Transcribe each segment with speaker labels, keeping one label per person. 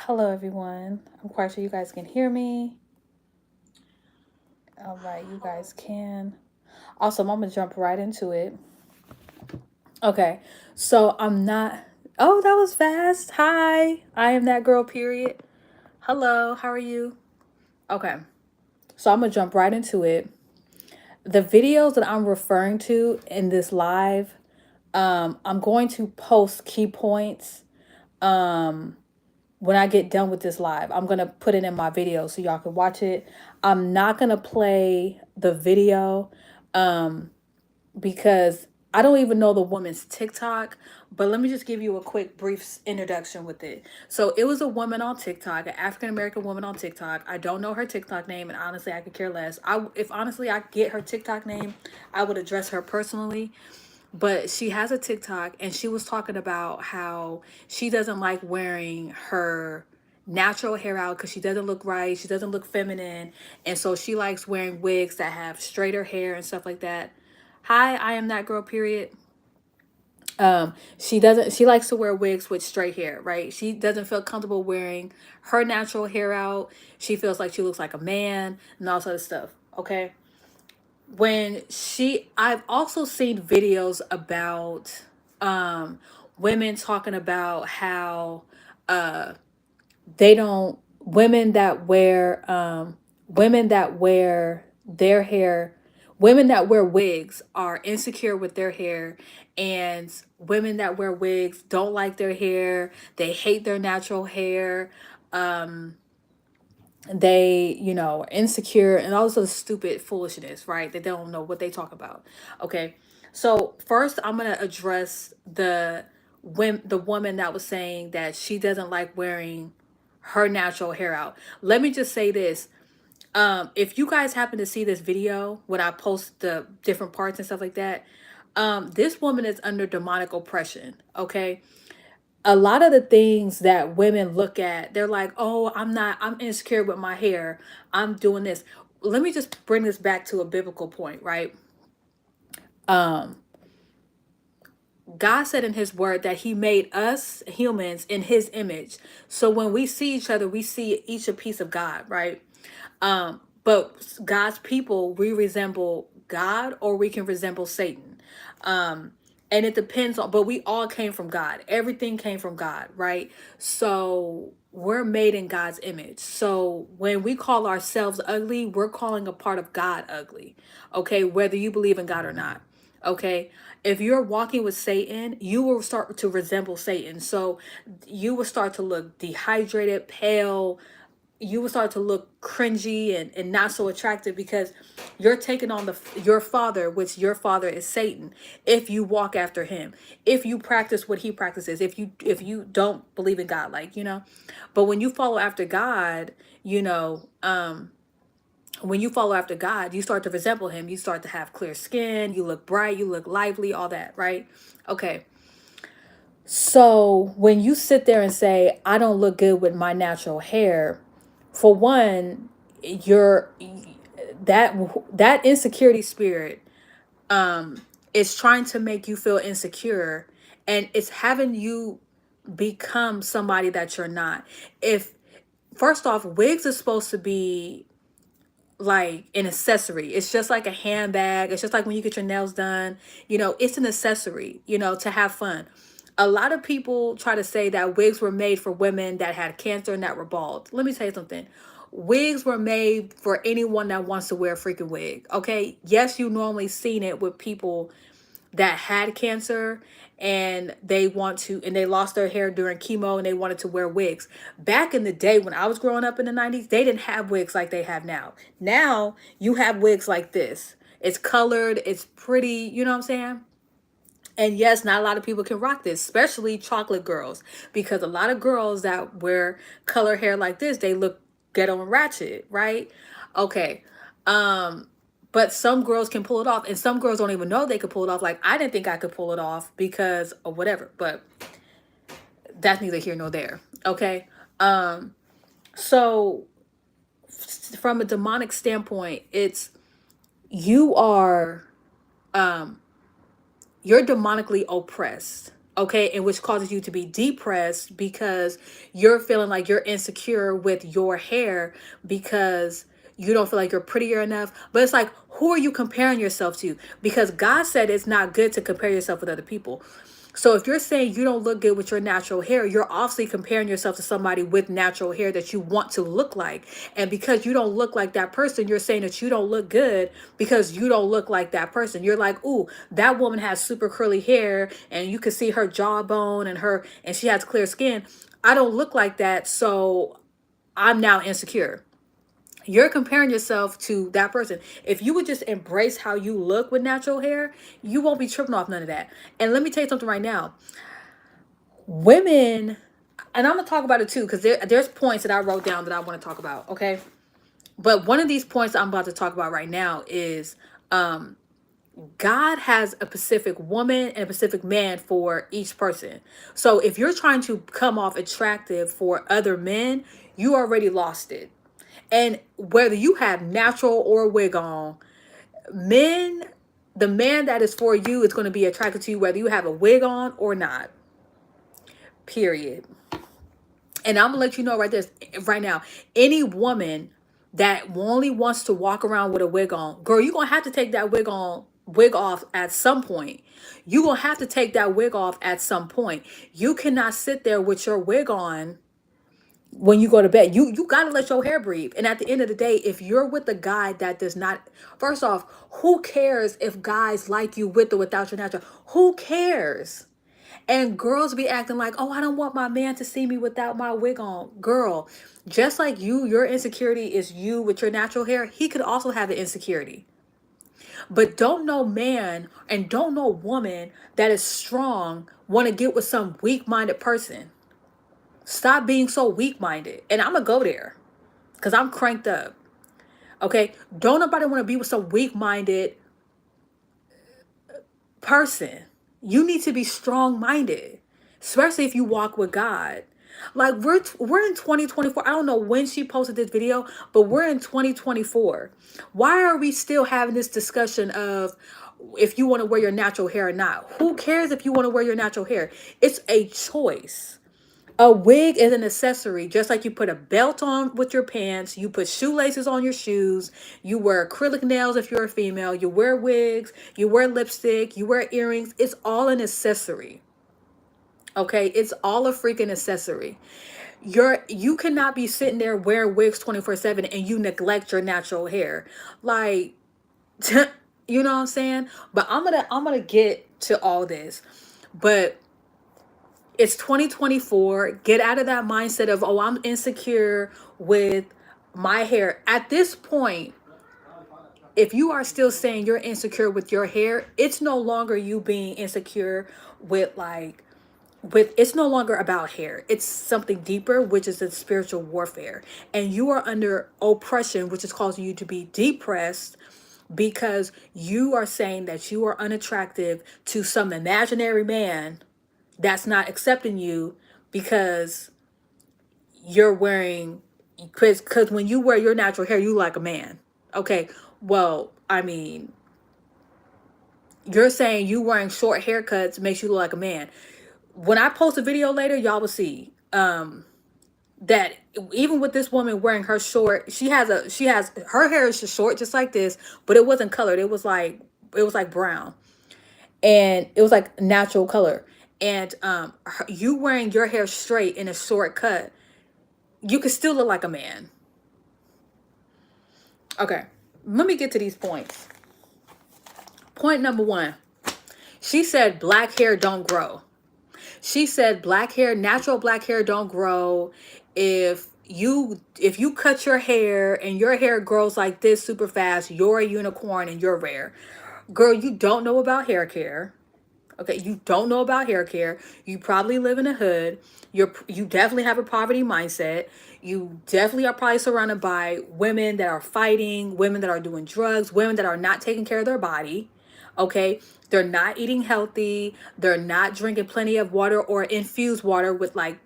Speaker 1: Hello, everyone. I'm quite sure you guys can hear me. All right, you guys can. Awesome. I'm going to jump right into it. Okay, so I'm not. Oh, that was fast. Hi, I am that girl, period. Hello, how are you? Okay, so I'm going to jump right into it. The videos that I'm referring to in this live, I'm going to post key points when I get done with this live. I'm going to put it in my video so y'all can watch it. I'm not going to play the video because I don't even know the woman's TikTok, but let me just give you a quick brief introduction with it. So it was a woman on TikTok, an African American woman on TikTok. I don't know her TikTok name, and honestly, I could care less. If honestly I get her TikTok name, I would address her personally. But she has a TikTok, and she was talking about how she doesn't like wearing her natural hair out because she doesn't look right. She doesn't look feminine. And so she likes wearing wigs that have straighter hair and stuff like that. Hi, I am that girl, period. She likes to wear wigs with straight hair, right? She doesn't feel comfortable wearing her natural hair out. She feels like she looks like a man and all sort of stuff. Okay. I've also seen videos about women talking about how they don't women that wear their hair, women that wear wigs are insecure with their hair, and women that wear wigs don't like their hair, they hate their natural hair, they are insecure and all this other stupid foolishness, right? They don't know what they talk about. Okay, so first I'm gonna address the woman that was saying that she doesn't like wearing her natural hair out. Let me just say this. If you guys happen to see this video when I post the different parts and stuff like that, this woman is under demonic oppression. Okay, a lot of the things that women look at, they're like, oh, I'm insecure with my hair, I'm doing this. Let me just bring this back to a biblical point, right? God said in his word that he made us humans in his image. So when we see each other, we see each a piece of God, right? But God's people, we resemble God or we can resemble Satan. And it depends on, but we all came from God. Everything came from God, right? So we're made in God's image. So when we call ourselves ugly, we're calling a part of God ugly. Okay, whether you believe in God or not. Okay, if you're walking with Satan, you will start to resemble Satan. So you will start to look dehydrated, pale, you will start to look cringy and not so attractive because you're taking on your father, which your father is Satan. If you walk after him, if you practice what he practices, if you don't believe in God, but when you follow after God, when you follow after God, you start to resemble him. You start to have clear skin, you look bright, you look lively, all that, right? Okay. So when you sit there and say, I don't look good with my natural hair, for one, you're that that insecurity spirit is trying to make you feel insecure, and it's having you become somebody that you're not. If First off, wigs are supposed to be like an accessory. It's just like a handbag. It's just like when you get your nails done. It's an accessory, to have fun. A lot of people try to say that wigs were made for women that had cancer and that were bald. Let me tell you something. Wigs were made for anyone that wants to wear a freaking wig. Okay. Yes, you normally seen it with people that had cancer and they lost their hair during chemo and they wanted to wear wigs. Back in the day when I was growing up in the 90s, they didn't have wigs like they have now. Now you have wigs like this. It's colored, it's pretty, you know what I'm saying? And yes, not a lot of people can rock this, especially chocolate girls, because a lot of girls that wear color hair like this, they look ghetto and ratchet, right? Okay. But some girls can pull it off, and some girls don't even know they could pull it off. Like, I didn't think I could pull it off because of whatever, but that's neither here nor there. Okay. So from a demonic standpoint, it's you are you're demonically oppressed. okay, and which causes you to be depressed because you're feeling like you're insecure with your hair because you don't feel like you're prettier enough. But it's like, who are you comparing yourself to? Because God said it's not good to compare yourself with other people. So if you're saying you don't look good with your natural hair, you're obviously comparing yourself to somebody with natural hair that you want to look like. And because you don't look like that person, you're saying that you don't look good because you don't look like that person. You're like, ooh, that woman has super curly hair and you can see her jawbone and she has clear skin. I don't look like that, so I'm now insecure. You're comparing yourself to that person. If you would just embrace how you look with natural hair, you won't be tripping off none of that. And let me tell you something right now. Women, and I'm gonna talk about it too, because there's points that I wrote down that I want to talk about. Okay, but one of these points I'm about to talk about right now is God has a specific woman and a specific man for each person. So if you're trying to come off attractive for other men, you already lost it. And whether you have natural or wig on, men, the man that is for you is going to be attracted to you whether you have a wig on or not. Period. And I'm gonna let you know right now, any woman that only wants to walk around with a wig on, girl, you're gonna have to take that wig off at some point. You're gonna have to take that wig off at some point. You cannot sit there with your wig on when you go to bed. You got to let your hair breathe. And at the end of the day, if you're with a guy that does not, first off, who cares if guys like you with or without your natural? Who cares? And girls be acting like, oh, I don't want my man to see me without my wig on. Girl, just like your insecurity is you with your natural hair, he could also have an insecurity. But don't no man and don't no woman that is strong want to get with some weak-minded person. Stop being so weak-minded. And I'm going to go there because I'm cranked up. Okay? Don't nobody want to be with some weak-minded person. You need to be strong-minded, especially if you walk with God. Like we're in 2024. I don't know when she posted this video, but we're in 2024. Why are we still having this discussion of if you want to wear your natural hair or not? Who cares if you want to wear your natural hair? It's a choice. A wig is an accessory, just like you put a belt on with your pants, you put shoelaces on your shoes, you wear acrylic nails if you're a female, you wear wigs, you wear lipstick, you wear earrings. It's all an accessory. Okay, it's all a freaking accessory. You cannot be sitting there wearing wigs 24/7 and you neglect your natural hair. Like you know what I'm saying? But I'm gonna get to all this. But it's 2024. Get out of that mindset of, oh, I'm insecure with my hair. At this point, if you are still saying you're insecure with your hair, it's no longer you being insecure with it's no longer about hair. It's something deeper, which is a spiritual warfare. And you are under oppression, which is causing you to be depressed because you are saying that you are unattractive to some imaginary man that's not accepting you because you're wearing, because when you wear your natural hair, you like a man. Okay, well, I mean, you're saying you wearing short haircuts makes you look like a man. When I post a video later, y'all will see that even with this woman wearing her short, she has her hair is just short just like this, but it wasn't colored. It was like brown, and it was like natural color. And you wearing your hair straight in a short cut, you could still look like a man. Okay, let me get to these points. Point number one, she said black hair don't grow. She said natural black hair don't grow. If you cut your hair and your hair grows like this super fast, you're a unicorn and you're rare. Girl, you don't know about hair care. Okay, you don't know about hair care. You probably live in a hood. You definitely have a poverty mindset. You definitely are probably surrounded by women that are fighting, women that are doing drugs, women that are not taking care of their body. Okay, they're not eating healthy. They're not drinking plenty of water or infused water with like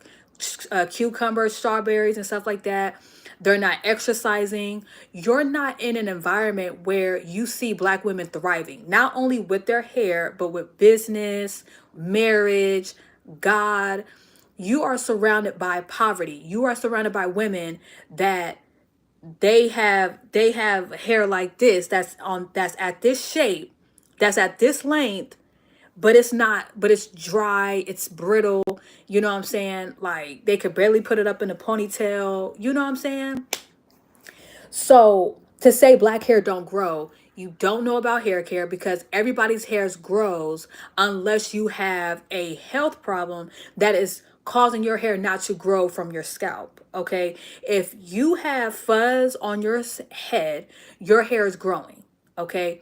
Speaker 1: cucumbers, strawberries, and stuff like that. They're not exercising. You're not in an environment where you see black women thriving, not only with their hair, but with business, marriage, God, you are surrounded by poverty. You are surrounded by women that they have hair like this, that's at this shape, that's at this length, but it's not, but it's dry, it's brittle, you know what I'm saying? Like they could barely put it up in a ponytail, you know what I'm saying? So to say black hair don't grow, you don't know about hair care, because everybody's hairs grows unless you have a health problem that is causing your hair not to grow from your scalp. Okay. If you have fuzz on your head, your hair is growing. Okay.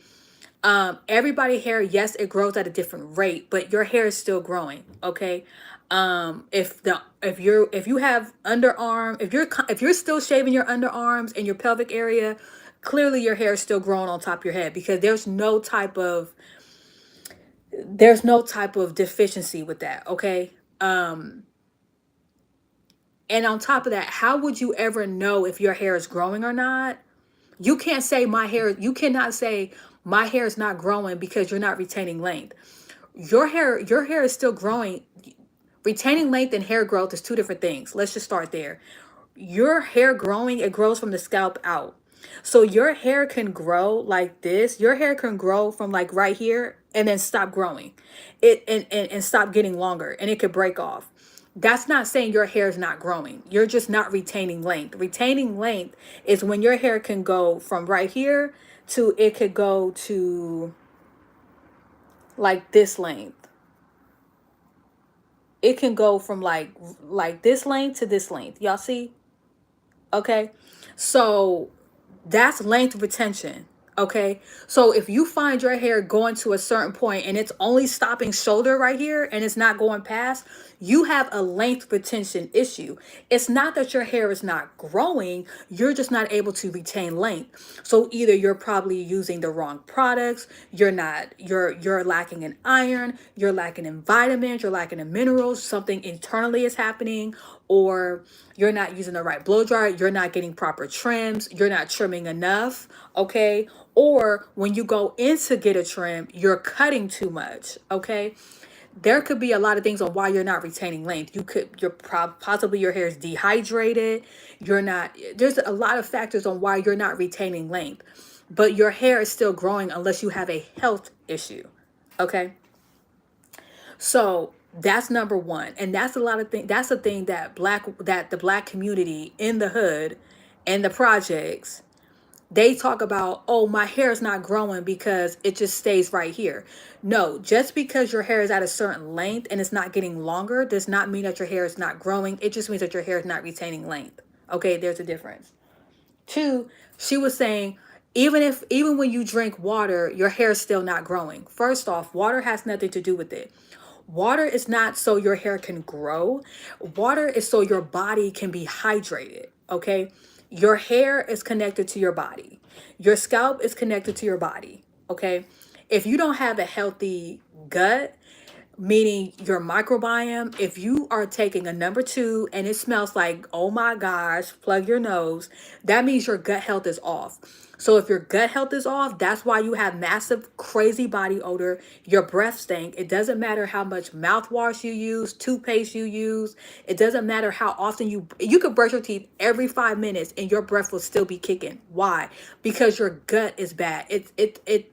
Speaker 1: Everybody hair, yes, it grows at a different rate, but your hair is still growing. Okay. If you have underarm, if you're still shaving your underarms and your pelvic area, clearly your hair is still growing on top of your head, because there's no type of deficiency with that. Okay. And on top of that, how would you ever know if your hair is growing or not? You cannot say my hair is not growing because you're not retaining length. Your hair is still growing. Retaining length and hair growth is two different things. Let's just start there. Your hair growing, it grows from the scalp out. So your hair can grow like this. Your hair can grow from like right here and then stop growing. And stop getting longer, and it could break off. That's not saying your hair is not growing. You're just not retaining length. Retaining length is when your hair can go from right here to, it could go to like this length. It can go from like this length to this length. Y'all see? Okay. So that's length retention. Okay. So if you find your hair going to a certain point and it's only stopping shoulder right here and it's not going past, you have a length retention issue. It's not that your hair is not growing, you're just not able to retain length. So either you're probably using the wrong products, you're lacking in iron, you're lacking in vitamins, you're lacking in minerals, something internally is happening, or you're not using the right blow dryer, you're not getting proper trims, you're not trimming enough, okay? Or when you go in to get a trim, you're cutting too much, okay? There could be a lot of things on why you're not retaining length. Possibly your hair is dehydrated. There's a lot of factors on why you're not retaining length, but your hair is still growing unless you have a health issue, okay? So that's number one. And that's a lot of things. That's the thing that the black community in the hood and the projects, they talk about, oh, my hair is not growing because it just stays right here. No, just because your hair is at a certain length and it's not getting longer does not mean that your hair is not growing. It just means that your hair is not retaining length. Okay, there's a difference. Two, she was saying, even when you drink water, your hair is still not growing. First off, water has nothing to do with it. Water is not so your hair can grow. Water is so your body can be hydrated, okay? Your hair is connected to your body. Your scalp is connected to your body, okay? If you don't have a healthy gut, meaning your microbiome, if you are taking a number two and it smells like, oh my gosh, plug your nose, that means your gut health is off. So if your gut health is off, that's why you have massive, crazy body odor. Your breath stink. It doesn't matter how much mouthwash you use, toothpaste you use. It doesn't matter how often you could brush your teeth every 5 minutes and your breath will still be kicking. Why? Because your gut is bad. It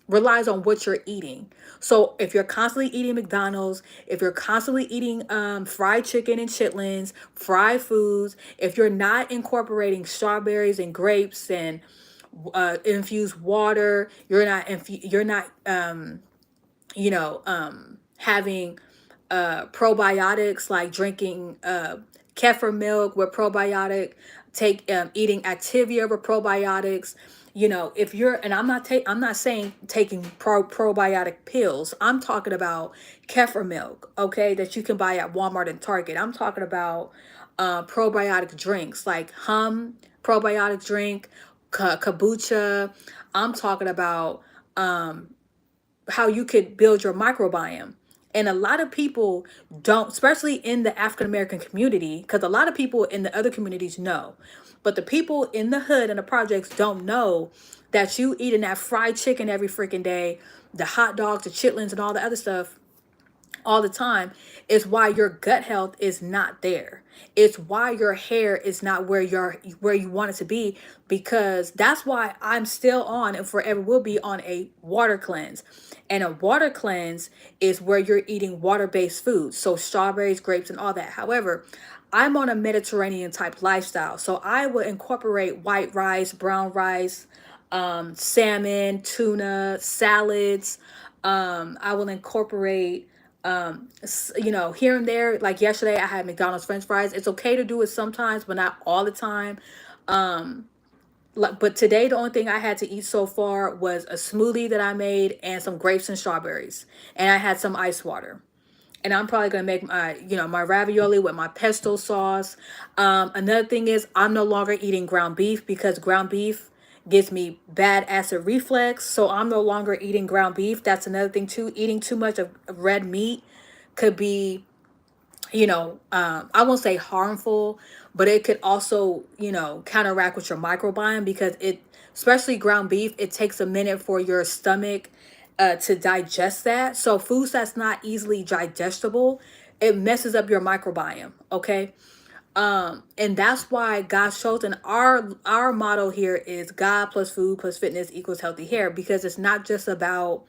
Speaker 1: relies on what you're eating. So if you're constantly eating McDonald's, if you're constantly eating fried chicken and chitlins, fried foods, if you're not incorporating strawberries and grapes and infused water, you're not having probiotics, like drinking kefir milk with probiotic, eating Activia with probiotics. If you're, and I'm not saying taking probiotic pills. I'm talking about kefir milk, okay, that you can buy at Walmart and Target. I'm talking about probiotic drinks like probiotic drink, kombucha. I'm talking about how you could build your microbiome. And a lot of people don't, especially in the African American community, because a lot of people in the other communities know, but the people in the hood and the projects don't know that you eating that fried chicken every freaking day, the hot dogs, the chitlins, and all the other stuff. all the time, is why your gut health is not there. It's why your hair is not where you want it to be, because that's why I'm still on and forever will be on a water cleanse. And a water cleanse is where you're eating water-based foods, so strawberries, grapes, and all that. However, I'm on a Mediterranean type lifestyle, so I would incorporate white rice, brown rice, salmon, tuna, salads. I will incorporate, here and there. Like yesterday, I had McDonald's French fries. It's okay to do it sometimes, but not all the time. But today, the only thing I had to eat so far was a smoothie that I made and some grapes and strawberries, and I had some ice water. And I'm probably gonna make my ravioli with my pesto sauce. Another thing is I'm no longer eating ground beef because ground beef gives me bad acid reflux. So I'm no longer eating ground beef. That's another thing too. Eating too much of red meat could be, I won't say harmful, but it could also, counteract with your microbiome, because especially ground beef, it takes a minute for your stomach to digest that. So foods that's not easily digestible, it messes up your microbiome. Okay. And that's why God's chosen our motto here is God plus food plus fitness equals healthy hair, because it's not just about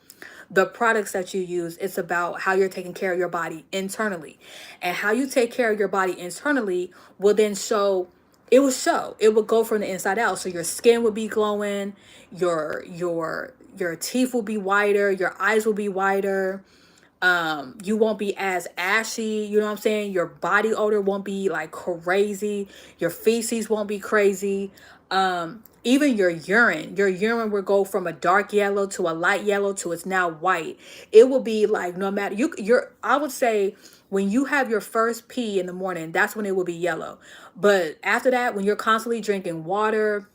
Speaker 1: the products that you use. It's about how you're taking care of your body internally. And how you take care of your body internally will then show. It will go from the inside out. So your skin will be glowing, your teeth will be whiter, your eyes will be whiter. You won't be as ashy, you know what I'm saying? Your body odor won't be like crazy, your feces won't be crazy. Even your urine will go from a dark yellow to a light yellow to it's now white. It will be like, no matter I would say when you have your first pee in the morning, that's when it will be yellow. But after that, when you're constantly drinking water,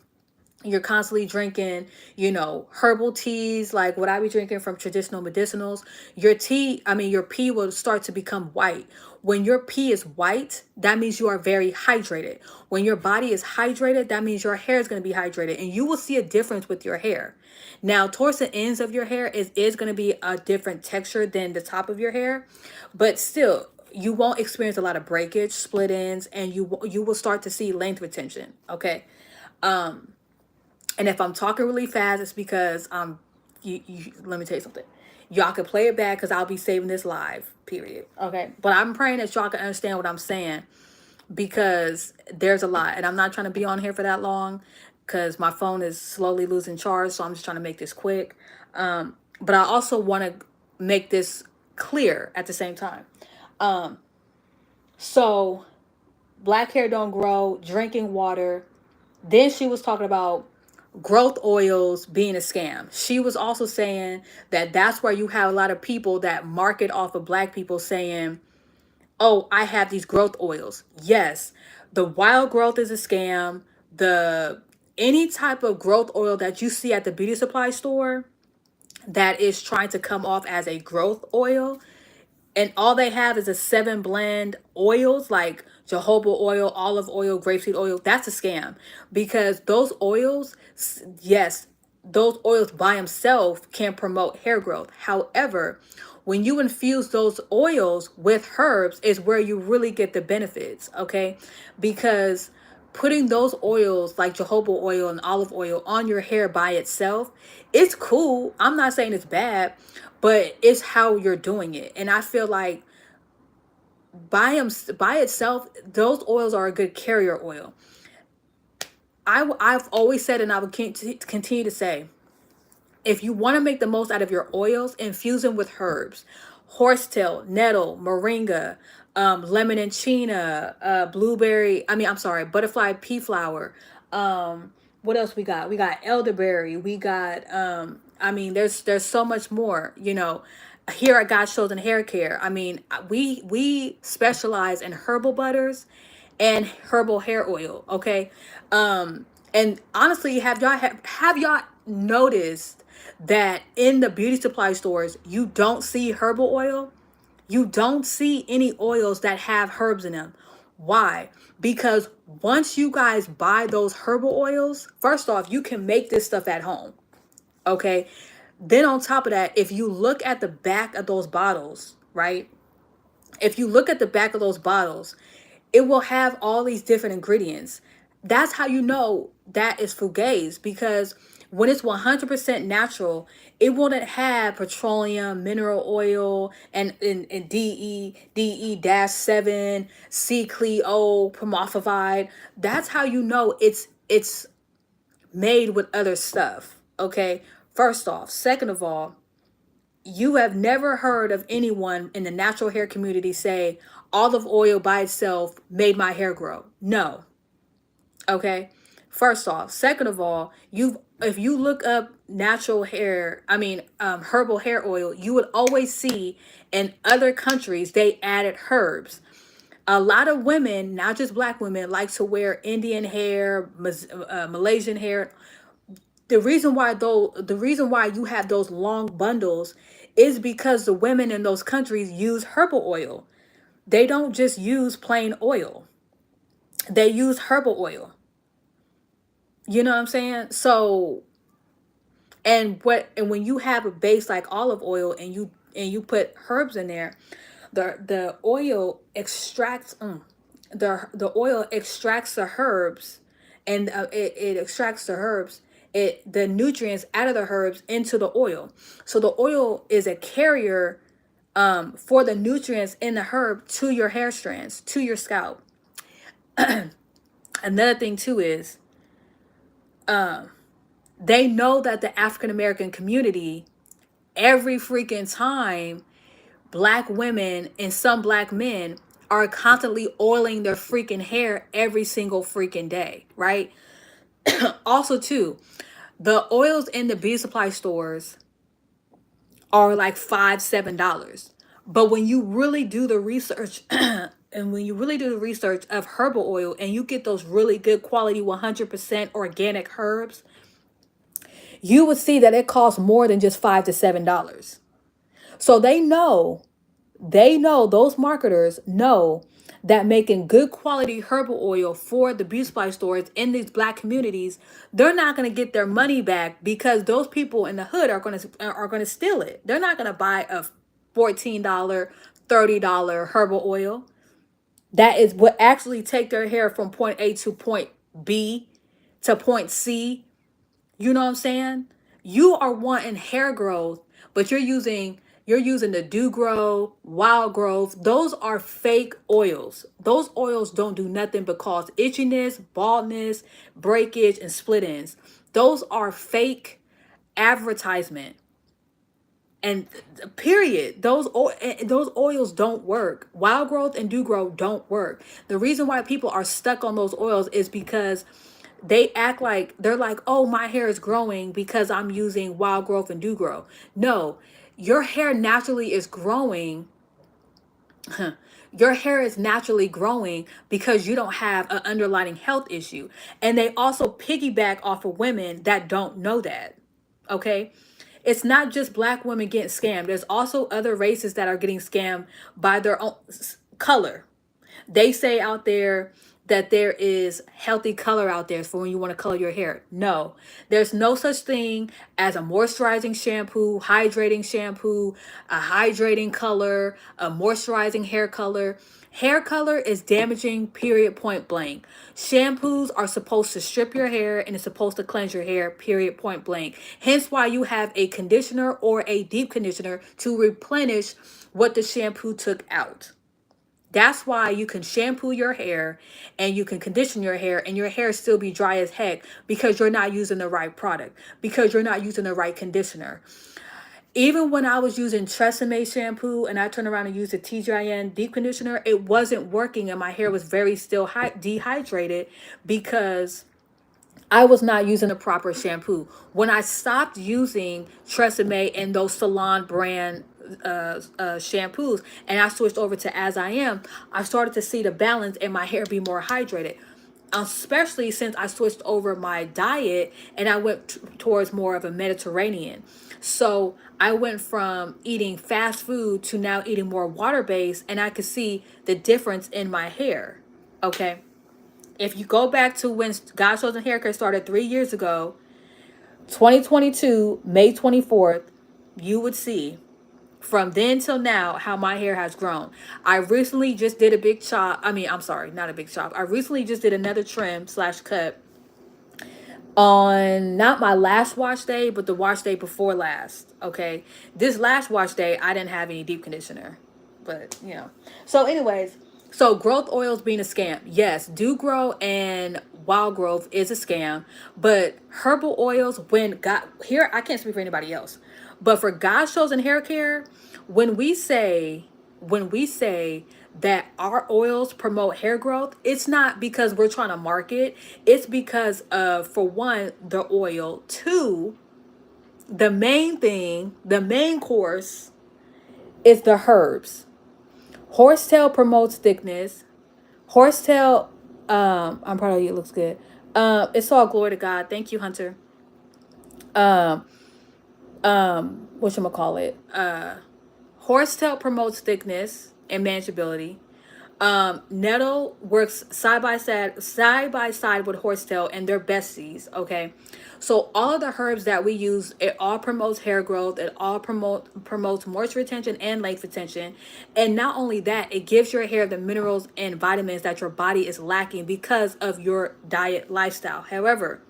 Speaker 1: you're constantly drinking, herbal teas, like what I be drinking from traditional medicinals, your pee will start to become white. When your pee is white, that means you are very hydrated. When your body is hydrated, that means your hair is going to be hydrated, and you will see a difference with your hair. Now, towards the ends of your hair is going to be a different texture than the top of your hair, but still, you won't experience a lot of breakage, split ends, and you will start to see length retention. Okay. And if I'm talking really fast, it's because let me tell you something. Y'all can play it back because I'll be saving this live, period. Okay. But I'm praying that y'all can understand what I'm saying, because there's a lot. And I'm not trying to be on here for that long because my phone is slowly losing charge. So I'm just trying to make this quick. But I also want to make this clear at the same time. So black hair don't grow, drinking water. Then she was talking about growth oils being a scam. She was also saying that that's where you have a lot of people that market off of black people saying, oh, I have these growth oils. Yes, the wild growth is a scam. The Any type of growth oil that you see at the beauty supply store that is trying to come off as a growth oil, and all they have is a 7 blend oils like jojoba oil, olive oil, grapeseed oil. That's a scam, because those oils, yes, those oils by themselves can promote hair growth. However, when you infuse those oils with herbs is where you really get the benefits. Okay, because putting those oils like jojoba oil and olive oil on your hair by itself, it's cool. I'm not saying it's bad, but it's how you're doing it. And I feel like by itself, those oils are a good carrier oil. I've always said, and I will continue to say, if you want to make the most out of your oils, infuse them with herbs: horsetail, nettle, moringa, lemon and china, blueberry. I'm sorry, butterfly pea flower. What else we got? We got elderberry. We got. There's so much more. Here at God's Chosen Hair Care, we specialize in herbal butters and herbal hair oil. Okay, and honestly, have y'all noticed that in the beauty supply stores you don't see herbal oil? You don't see any oils that have herbs in them. Why? Because once you guys buy those herbal oils, first off, you can make this stuff at home. Okay. Then on top of that, if you look at the back of those bottles, right? If you look at the back of those bottles, it will have all these different ingredients. That's how you know that is fugazi, because when it's 100% natural, it wouldn't have petroleum, mineral oil, and DE-7, C-Cleo, permafavide. That's how you know it's made with other stuff. Okay, first off. Second of all, you have never heard of anyone in the natural hair community say olive oil by itself made my hair grow. No. Okay. First off. Second of all, you've if you look up natural hair, herbal hair oil, you would always see in other countries they added herbs. A lot of women, not just black women, like to wear Indian hair, Malaysian hair. The reason why you have those long bundles is because the women in those countries use herbal oil. They don't just use plain oil. They use herbal oil. You know what I'm saying? So, and when you have a base like olive oil and you put herbs in there, the oil extracts the oil extracts the herbs, and it extracts the herbs, the nutrients out of the herbs into the oil. So the oil is a carrier for the nutrients in the herb to your hair strands, to your scalp. Another thing too is they know that the African American community, every freaking time, black women and some black men are constantly oiling their freaking hair every single freaking day, right? Also too, the oils in the beauty supply stores are like $5, $7. But when you really do the research and when you really do the research of herbal oil and you get those really good quality 100% organic herbs, you would see that it costs more than just $5 to $7. So they know those marketers know that making good quality herbal oil for the beauty supply stores in these black communities, they're not going to get their money back because those people in the hood are going to steal it. They're not going to buy a $14, $30 herbal oil that is what actually take their hair from point A to point B to point C. You know what I'm saying? You are wanting hair growth, but you're using the do grow, wild growth. Those are fake oils. Those oils don't do nothing but cause itchiness, baldness, breakage, and split ends. Those are fake advertisement. And period. Those oils don't work. Wild growth and do grow don't work. The reason why people are stuck on those oils is because they act like they're like, oh, my hair is growing because I'm using wild growth and do grow. No, your hair naturally is growing. Your hair is naturally growing because you don't have an underlying health issue. And they also piggyback off of women that don't know that. Okay. It's not just black women getting scammed. There's also other races that are getting scammed by their own color. They say out there that there is healthy color out there for when you want to color your hair. No, there's no such thing as a moisturizing shampoo, a hydrating color, a moisturizing hair color. Hair color is damaging, period, point blank. Shampoos are supposed to strip your hair and it's supposed to cleanse your hair, period, point blank. Hence why you have a conditioner or a deep conditioner to replenish what the shampoo took out. That's why you can shampoo your hair and you can condition your hair and your hair still be dry as heck because you're not using the right product, because you're not using the right conditioner. Even when I was using Tresemme shampoo and I turned around and used the TGIN deep conditioner, it wasn't working and my hair was very still dehydrated because I was not using the proper shampoo. When I stopped using Tresemme and those salon brand shampoos and I switched over to As I Am, I started to see the balance and my hair be more hydrated. Especially since I switched over my diet and I went towards more of a Mediterranean. So I went from eating fast food to now eating more water based, and I could see the difference in my hair. Okay. If you go back to when God's Chosen Haircut started 3 years ago, 2022, May 24th, you would see from then till now, how my hair has grown. I recently just did a big chop. I mean, I'm sorry, not a big chop. I recently just did another trim slash cut on not my last wash day, but the wash day before last. Okay. This last wash day, I didn't have any deep conditioner. But, you know. So, anyways, so growth oils being a scam. Yes, do grow and wild growth is a scam. But herbal oils, when God, here, I can't speak for anybody else. But for guys shows and hair care, when we say, when we say that our oils promote hair growth, it's not because we're trying to market. It's because of, for one, the oil. Two, the main thing, the main course is the herbs. Horsetail promotes thickness. Horsetail, I'm proud of you. It looks good. It's all glory to God. Thank you, Hunter. Um, whatchamacallit? Horsetail promotes thickness and manageability. Nettle works side by side with horsetail, and they're besties. Okay, so all of the herbs that we use, it all promotes hair growth. It all promotes moisture retention and length retention, and not only that, it gives your hair the minerals and vitamins that your body is lacking because of your diet lifestyle. However,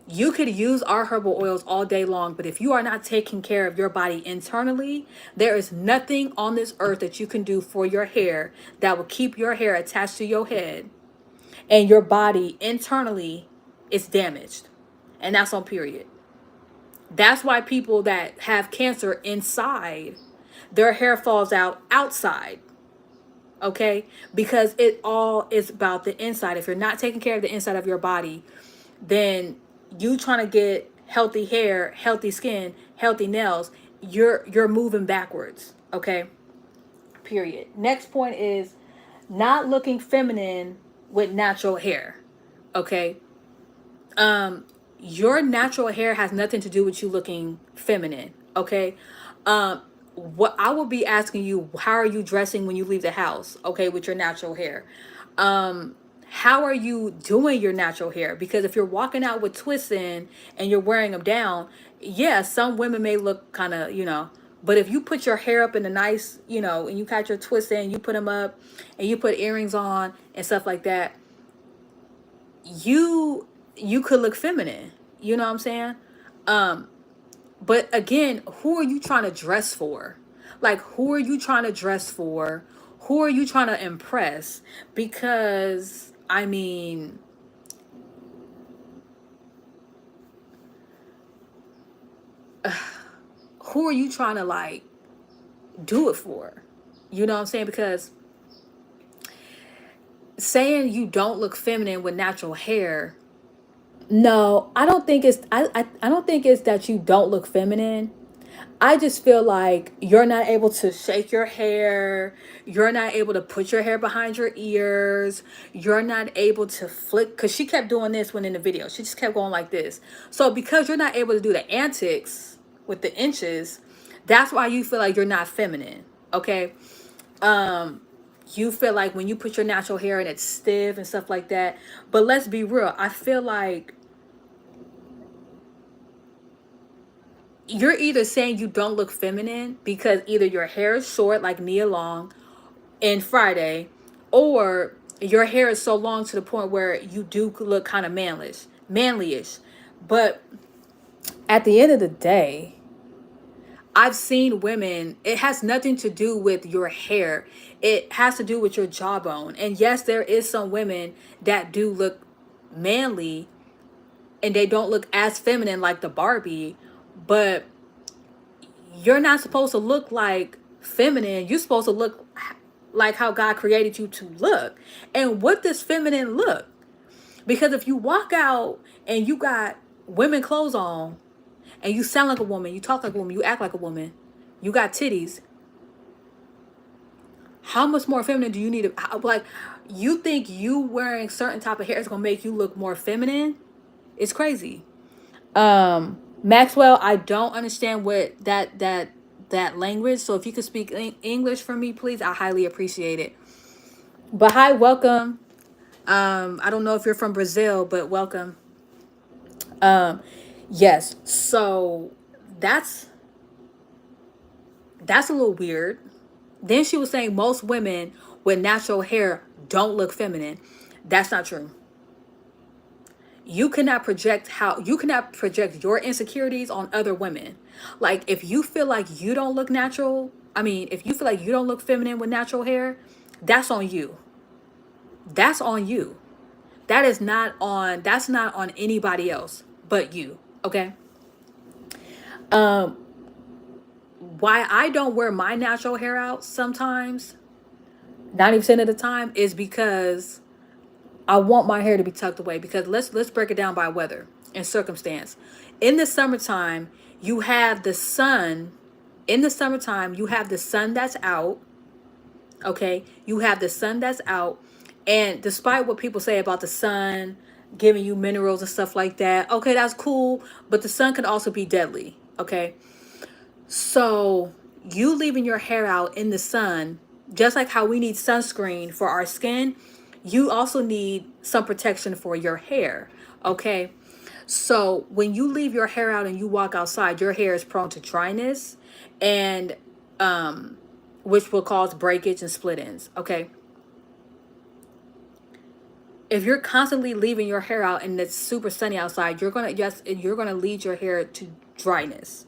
Speaker 1: you could use our herbal oils all day long, but if you are not taking care of your body internally, there is nothing on this earth that you can do for your hair that will keep your hair attached to your head and your body internally is damaged. And that's on period. That's why people that have cancer inside, their hair falls out outside. Okay? Because it all is about the inside. If you're not taking care of the inside of your body, then you trying to get healthy hair, healthy skin, healthy nails, you're moving backwards. Okay? Period. Next point is not looking feminine with natural hair. Okay? Your natural hair has nothing to do with you looking feminine. Okay? What I will be asking you, how are you dressing when you leave the house? Okay, with your natural hair. How are you doing your natural hair? Because if you're walking out with twists in and you're wearing them down, yeah, some women may look kind of, but if you put your hair up in a nice, and you got your twists in, you put them up and you put earrings on and stuff like that, you could look feminine. You know what I'm saying? But again, who are you trying to dress for? Like, who are you trying to dress for? Who are you trying to impress? Because, I mean, who are you trying to, like, do it for? You know what I'm saying? Because saying you don't look feminine with natural hair, no, I don't think it's, I don't think it's that you don't look feminine. I just feel like you're not able to shake your hair. You're not able to put your hair behind your ears. You're not able to flick. Because she kept doing this when in the video. She just kept going like this. So because you're not able to do the antics with the inches, that's why you feel like you're not feminine. Okay? You feel like when you put your natural hair and it's stiff and stuff like that. But let's be real. I feel like you're either saying you don't look feminine because either your hair is short like Nia Long in Friday, or your hair is so long to the point where you do look kind of manlyish. But at the end of the day, I've seen women, it has nothing to do with your hair. It has to do with your jawbone. And yes, there is some women that do look manly and they don't look as feminine like the Barbie, but you're not supposed to look like feminine. You're supposed to look like how God created you to look. And what does feminine look? Because if you walk out and you got women clothes on and you sound like a woman, you talk like a woman, you act like a woman, you got titties, how much more feminine do you need to, like, you think you wearing certain type of hair is going to make you look more feminine? It's crazy. Maxwell, I don't understand what that language. So if you could speak English for me, please, I highly appreciate it. But hi, welcome. I don't know if you're from Brazil, but welcome. Yes. So That's that's a little weird. Then she was saying most women with natural hair don't look feminine. That's not true. You cannot project your insecurities on other women. Like if you feel like you don't look natural, I mean, if you feel like you don't look feminine with natural hair, that's on you. That's on you. That's not on anybody else but you. Okay? Um why I don't wear my natural hair out sometimes, 90% of the time, is because I want my hair to be tucked away. Because let's break it down by weather and circumstance. In the summertime, you have the sun. In the summertime, you have the sun that's out. Okay, you have the sun that's out, and despite what people say about the sun giving you minerals and stuff like that, okay, that's cool. But the sun can also be deadly. Okay, so you leaving your hair out in the sun, just like how we need sunscreen for our skin, you also need some protection for your hair. Okay. So when you leave your hair out and you walk outside, your hair is prone to dryness and which will cause breakage and split ends. Okay. If you're constantly leaving your hair out and it's super sunny outside, you're gonna lead your hair to dryness.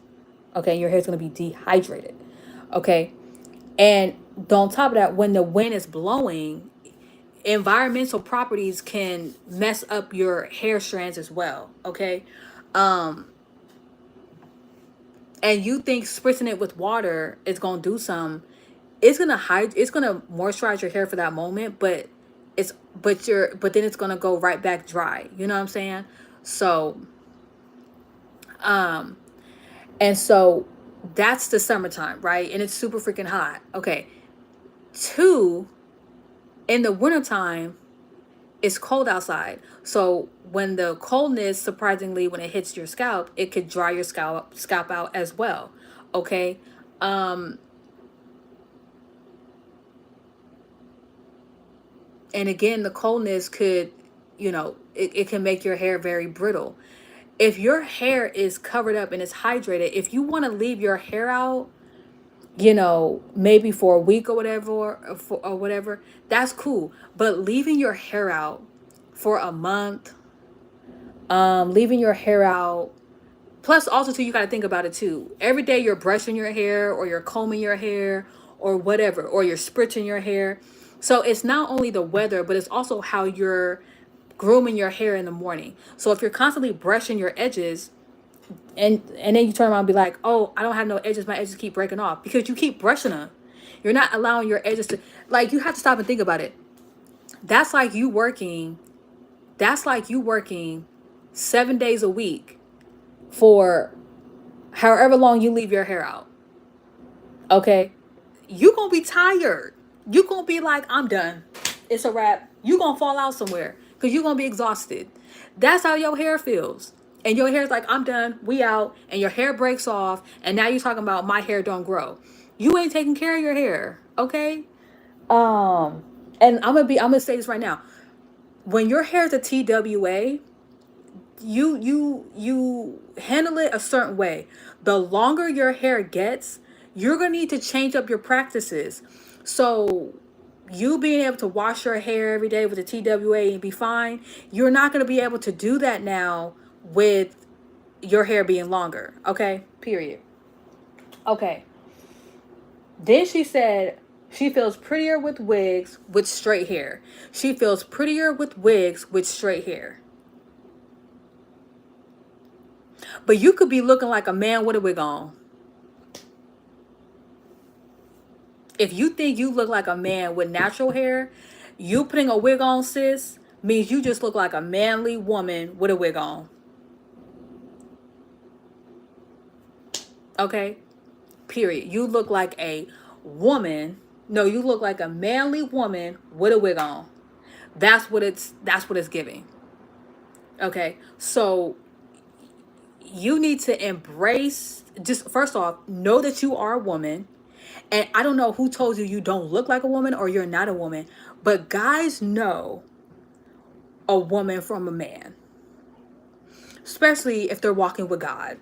Speaker 1: Okay, your hair's gonna be dehydrated. Okay. And on top of that, when the wind is blowing, environmental properties can mess up your hair strands as well. Okay. Um, and you think spritzing it with water is gonna do some, it's gonna moisturize your hair for that moment, but but then it's gonna go right back dry. You know what I'm saying? So um and so that's the summertime, right? And it's super freaking hot. Okay. Two, in the wintertime, it's cold outside. So when the coldness, surprisingly, when it hits your scalp, it could dry your scalp out as well. Okay. Um, and again, the coldness could, it can make your hair very brittle. If your hair is covered up and it's hydrated, if you want to leave your hair out, maybe for a week or whatever, that's cool. But leaving your hair out for a month, leaving your hair out. Plus, also too, you got to think about it too. Every day you're brushing your hair, or you're combing your hair, or whatever, or you're spritzing your hair. So it's not only the weather, but it's also how you're grooming your hair in the morning. So if you're constantly brushing your edges, and then you turn around and be like, "Oh, I don't have no edges. My edges keep breaking off," because you keep brushing them. You're not allowing your edges to, like, you have to stop and think about it. That's like you working. That's like you working 7 days a week for however long you leave your hair out. Okay, you gonna be tired. You gonna be like, I'm done. It's a wrap. You gonna fall out somewhere because you gonna be exhausted. That's how your hair feels. And your hair's like, I'm done. We out. And your hair breaks off. And now you're talking about my hair don't grow. You ain't taking care of your hair. Okay. Um, and I'm gonna say this right now. When your hair is a TWA, you handle it a certain way. The longer your hair gets, you're gonna need to change up your practices. So you being able to wash your hair every day with a TWA and be fine, you're not gonna be able to do that now with your hair being longer. Okay, period. Okay. Then she said she feels prettier with wigs with straight hair. She feels prettier with wigs with straight hair. But you could be looking like a man with a wig on. If you think you look like a man with natural hair, you putting a wig on, sis, means you just look like a manly woman with a wig on. Okay? Period. You look like a woman. No, you look like a manly woman with a wig on. That's what it's giving. Okay? So you need to embrace, just first off, know that you are a woman. And I don't know who told you you don't look like a woman or you're not a woman, but guys know a woman from a man, especially if they're walking with God.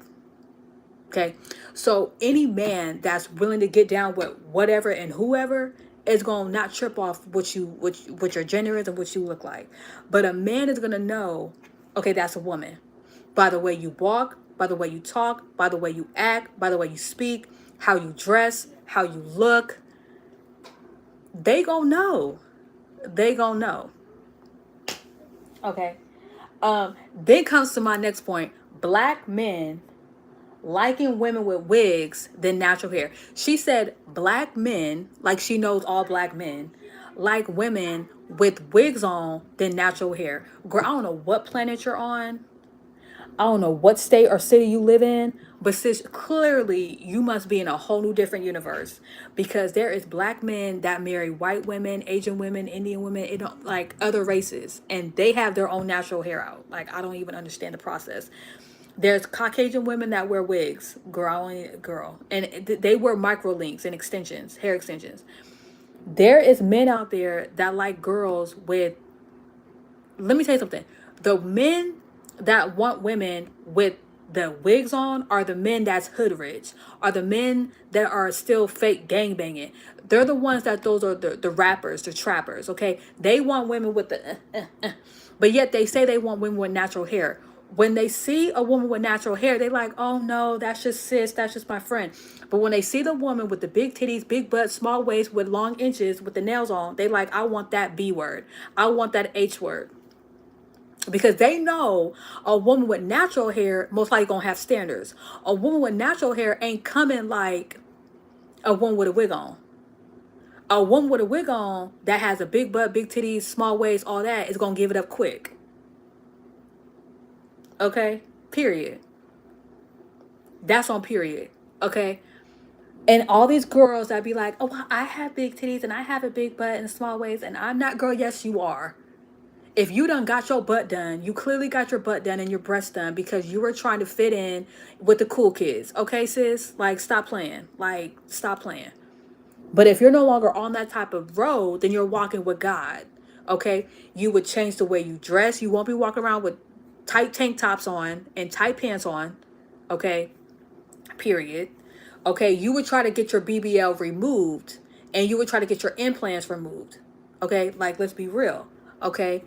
Speaker 1: Okay. So any man that's willing to get down with whatever and whoever is going to not trip off what your gender is and what you look like. But a man is going to know, okay, that's a woman. By the way you walk, by the way you talk, by the way you act, by the way you speak, how you dress, how you look. They going to know. They going to know. Okay. Then comes to my next point. Black men liking women with wigs than natural hair. She said black men, like she knows all black men, like women with wigs on than natural hair. Girl, I don't know what planet you're on. I don't know what state or city you live in, but sis, clearly you must be in a whole new different universe because there is black men that marry white women, Asian women, Indian women, it don't like other races, and they have their own natural hair out. Like I don't even understand the process. There's Caucasian women that wear wigs, girl, and they wear micro links and extensions, hair extensions. There is men out there that like girls with. Let me tell you something. The men that want women with the wigs on are the men that's hood rich, are the men that are still fake gang banging. They're the ones that those are the rappers, the trappers. Okay, they want women with the, but yet they say they want women with natural hair. When they see a woman with natural hair, they like, oh no, that's just sis, that's just my friend. But when they see the woman with the big titties, big butt, small waist, with long inches, with the nails on, they like, I want that B word. I want that H word. Because they know a woman with natural hair most likely gonna have standards. A woman with natural hair ain't coming like a woman with a wig on. A woman with a wig on that has a big butt, big titties, small waist, all that is gonna give it up quick. Okay? Period. That's on period. Okay? And all these girls that be like, oh, I have big titties and I have a big butt and a small waist and I'm not, girl, yes you are. If you done got your butt done, you clearly got your butt done and your breasts done because you were trying to fit in with the cool kids. Okay, sis? Like, stop playing. Like, stop playing. But if you're no longer on that type of road, then you're walking with God. Okay? You would change the way you dress. You won't be walking around with tight tank tops on and tight pants on. Okay? Period. Okay? You would try to get your BBL removed and you would try to get your implants removed. Okay? Like, let's be real. Okay?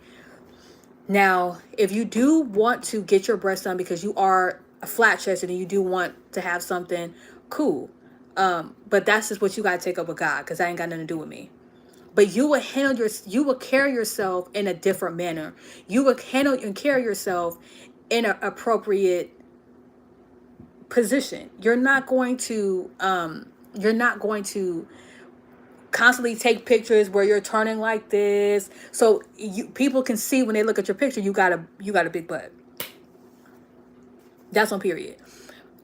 Speaker 1: Now, if you do want to get your breasts done because you are a flat chested and you do want to have something, cool. But that's just what you gotta take up with God, because that ain't got nothing to do with me. But you will carry yourself in a different manner. You will handle and carry yourself in an appropriate position. You're not going to constantly take pictures where you're turning like this, so people can see when they look at your picture you got a big butt. That's on period.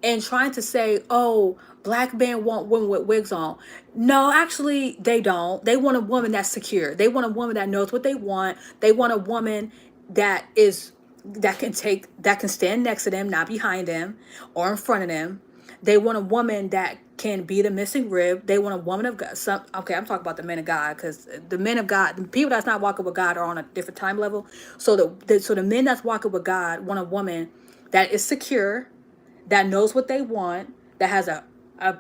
Speaker 1: And trying to say, oh, black men want women with wigs on. No, actually they don't. They want a woman that's secure. They want a woman that knows what they want. They want a woman that is that can stand next to them, not behind them or in front of them. They want a woman that can be the missing rib. They want a woman of God. Okay, I'm talking about the men of God, because the men of God, the people that's not walking with God, are on a different time level. So the men that's walking with God want a woman that is secure, that knows what they want, that has a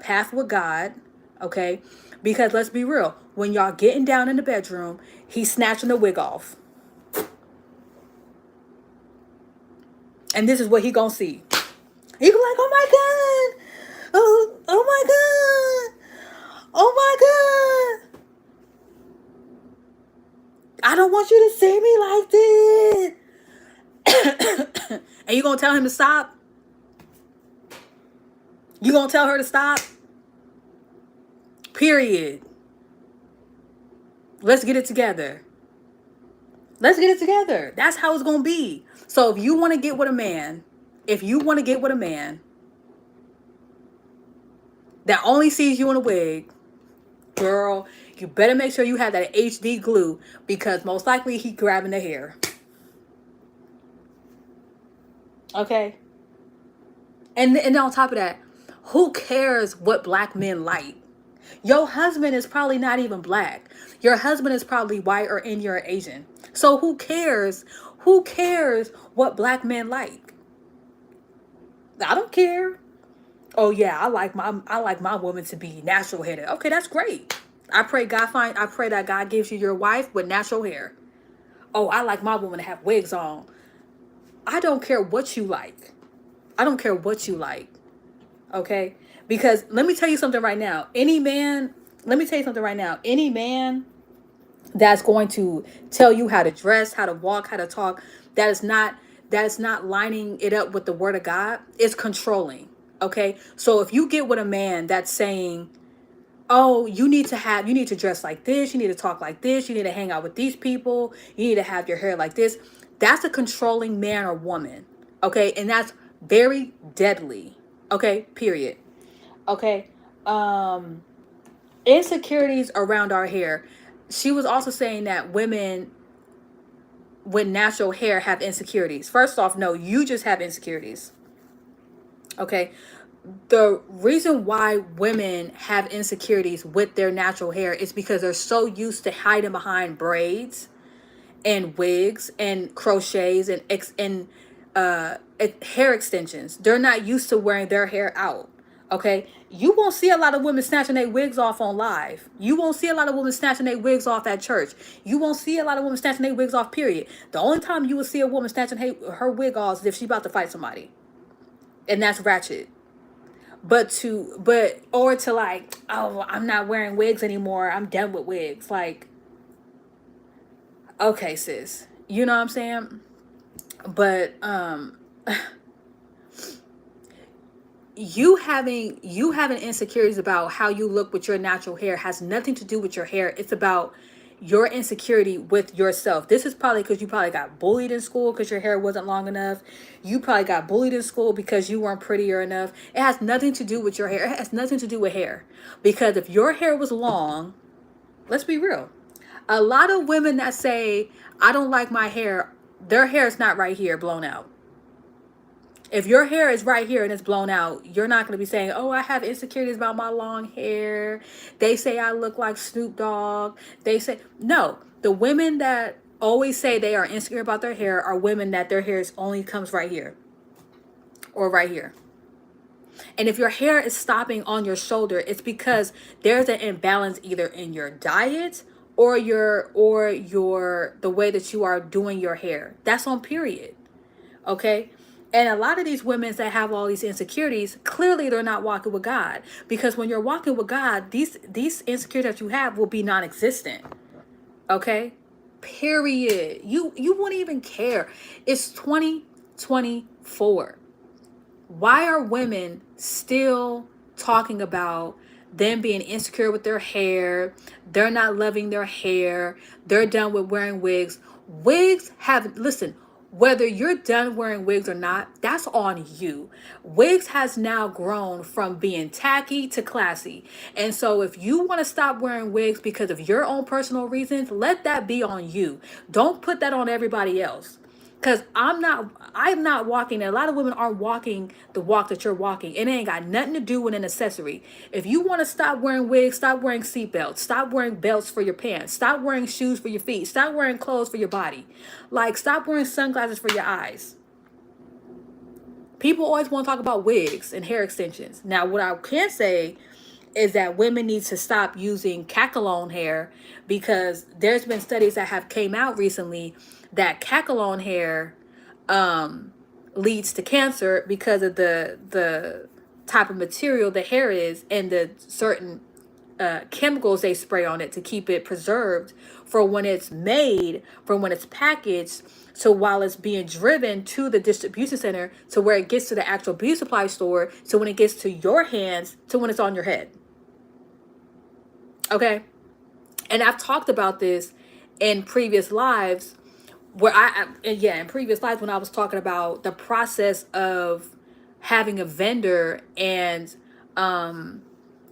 Speaker 1: path with God. Okay, because let's be real, when y'all getting down in the bedroom, he's snatching the wig off, and this is what he gonna see. He be like, oh my God. Oh my God. Oh my God. I don't want you to see me like this. And you gonna tell him to stop? You gonna tell her to stop? Period. Let's get it together. Let's get it together. That's how it's gonna be. So if you want to get with a man, that only sees you in a wig, girl, you better make sure you have that HD glue, because most likely he grabbing the hair. Okay? And on top of that, who cares what black men like? Your husband is probably not even black. Your husband is probably white or Indian or Asian. So who cares? Who cares what black men like? I don't care. Oh yeah, I like my woman to be natural hair. Okay, that's great. I pray that God gives you your wife with natural hair. Oh, I like my woman to have wigs on. I don't care what you like. I don't care what you like. Okay? Because let me tell you something right now. Let me tell you something right now. Any man that's going to tell you how to dress, how to walk, how to talk, that is not lining it up with the word of God, is controlling. Okay? So if you get with a man that's saying, "Oh, you need to dress like this, you need to talk like this, you need to hang out with these people, you need to have your hair like this." That's a controlling man or woman. Okay? And that's very deadly. Okay? Period. Okay? Um insecurities around our hair. She was also saying that women with natural hair have insecurities. First off, no, you just have insecurities. Okay? The reason why women have insecurities with their natural hair is because they're so used to hiding behind braids and wigs and crochets and hair extensions. They're not used to wearing their hair out. Okay, you won't see a lot of women snatching their wigs off on live. You won't see a lot of women snatching their wigs off at church. You won't see a lot of women snatching their wigs off. Period. The only time you will see a woman snatching her wig off is if she's about to fight somebody, and that's ratchet. Or to like, oh, I'm not wearing wigs anymore, I'm done with wigs. Like, okay, sis, you know what I'm saying? But you having insecurities about how you look with your natural hair has nothing to do with your hair. It's about your insecurity with yourself. This is probably because you probably got bullied in school because your hair wasn't long enough. You probably got bullied in school because you weren't prettier enough. It has nothing to do with your hair. It has nothing to do with hair. Because if your hair was long, let's be real. A lot of women that say, I don't like my hair, their hair is not right here, blown out. If your hair is right here and it's blown out, you're not going to be saying, oh, I have insecurities about my long hair. They say I look like Snoop Dogg. They say, no. The women that always say they are insecure about their hair are women that their hair only comes right here or right here. And if your hair is stopping on your shoulder, it's because there's an imbalance either in your diet or your the way that you are doing your hair. That's on period. Okay? And a lot of these women that have all these insecurities, clearly they're not walking with God. Because when you're walking with God, these insecurities that you have will be non-existent. Okay? Period. You won't even care. It's 2024. Why are women still talking about them being insecure with their hair? They're not loving their hair. They're done with wearing wigs. Wigs have, listen, whether you're done wearing wigs or not, that's on you. Wigs has now grown from being tacky to classy. And so if you want to stop wearing wigs because of your own personal reasons, let that be on you. Don't put that on everybody else. Cause I'm not walking. A lot of women aren't walking the walk that you're walking. It ain't got nothing to do with an accessory. If you want to stop wearing wigs, stop wearing seatbelts, stop wearing belts for your pants, stop wearing shoes for your feet, stop wearing clothes for your body. Like, stop wearing sunglasses for your eyes. People always want to talk about wigs and hair extensions. Now, what I can say is that women need to stop using cackalone hair, because there's been studies that have came out recently that cackalone hair leads to cancer because of the type of material the hair is and the certain chemicals they spray on it to keep it preserved for when it's made, for when it's packaged. So while it's being driven to the distribution center, to where it gets to the actual beauty supply store, so when it gets to your hands, to when it's on your head. Okay? And I've talked about this in previous lives where in previous lives when I was talking about the process of having a vendor and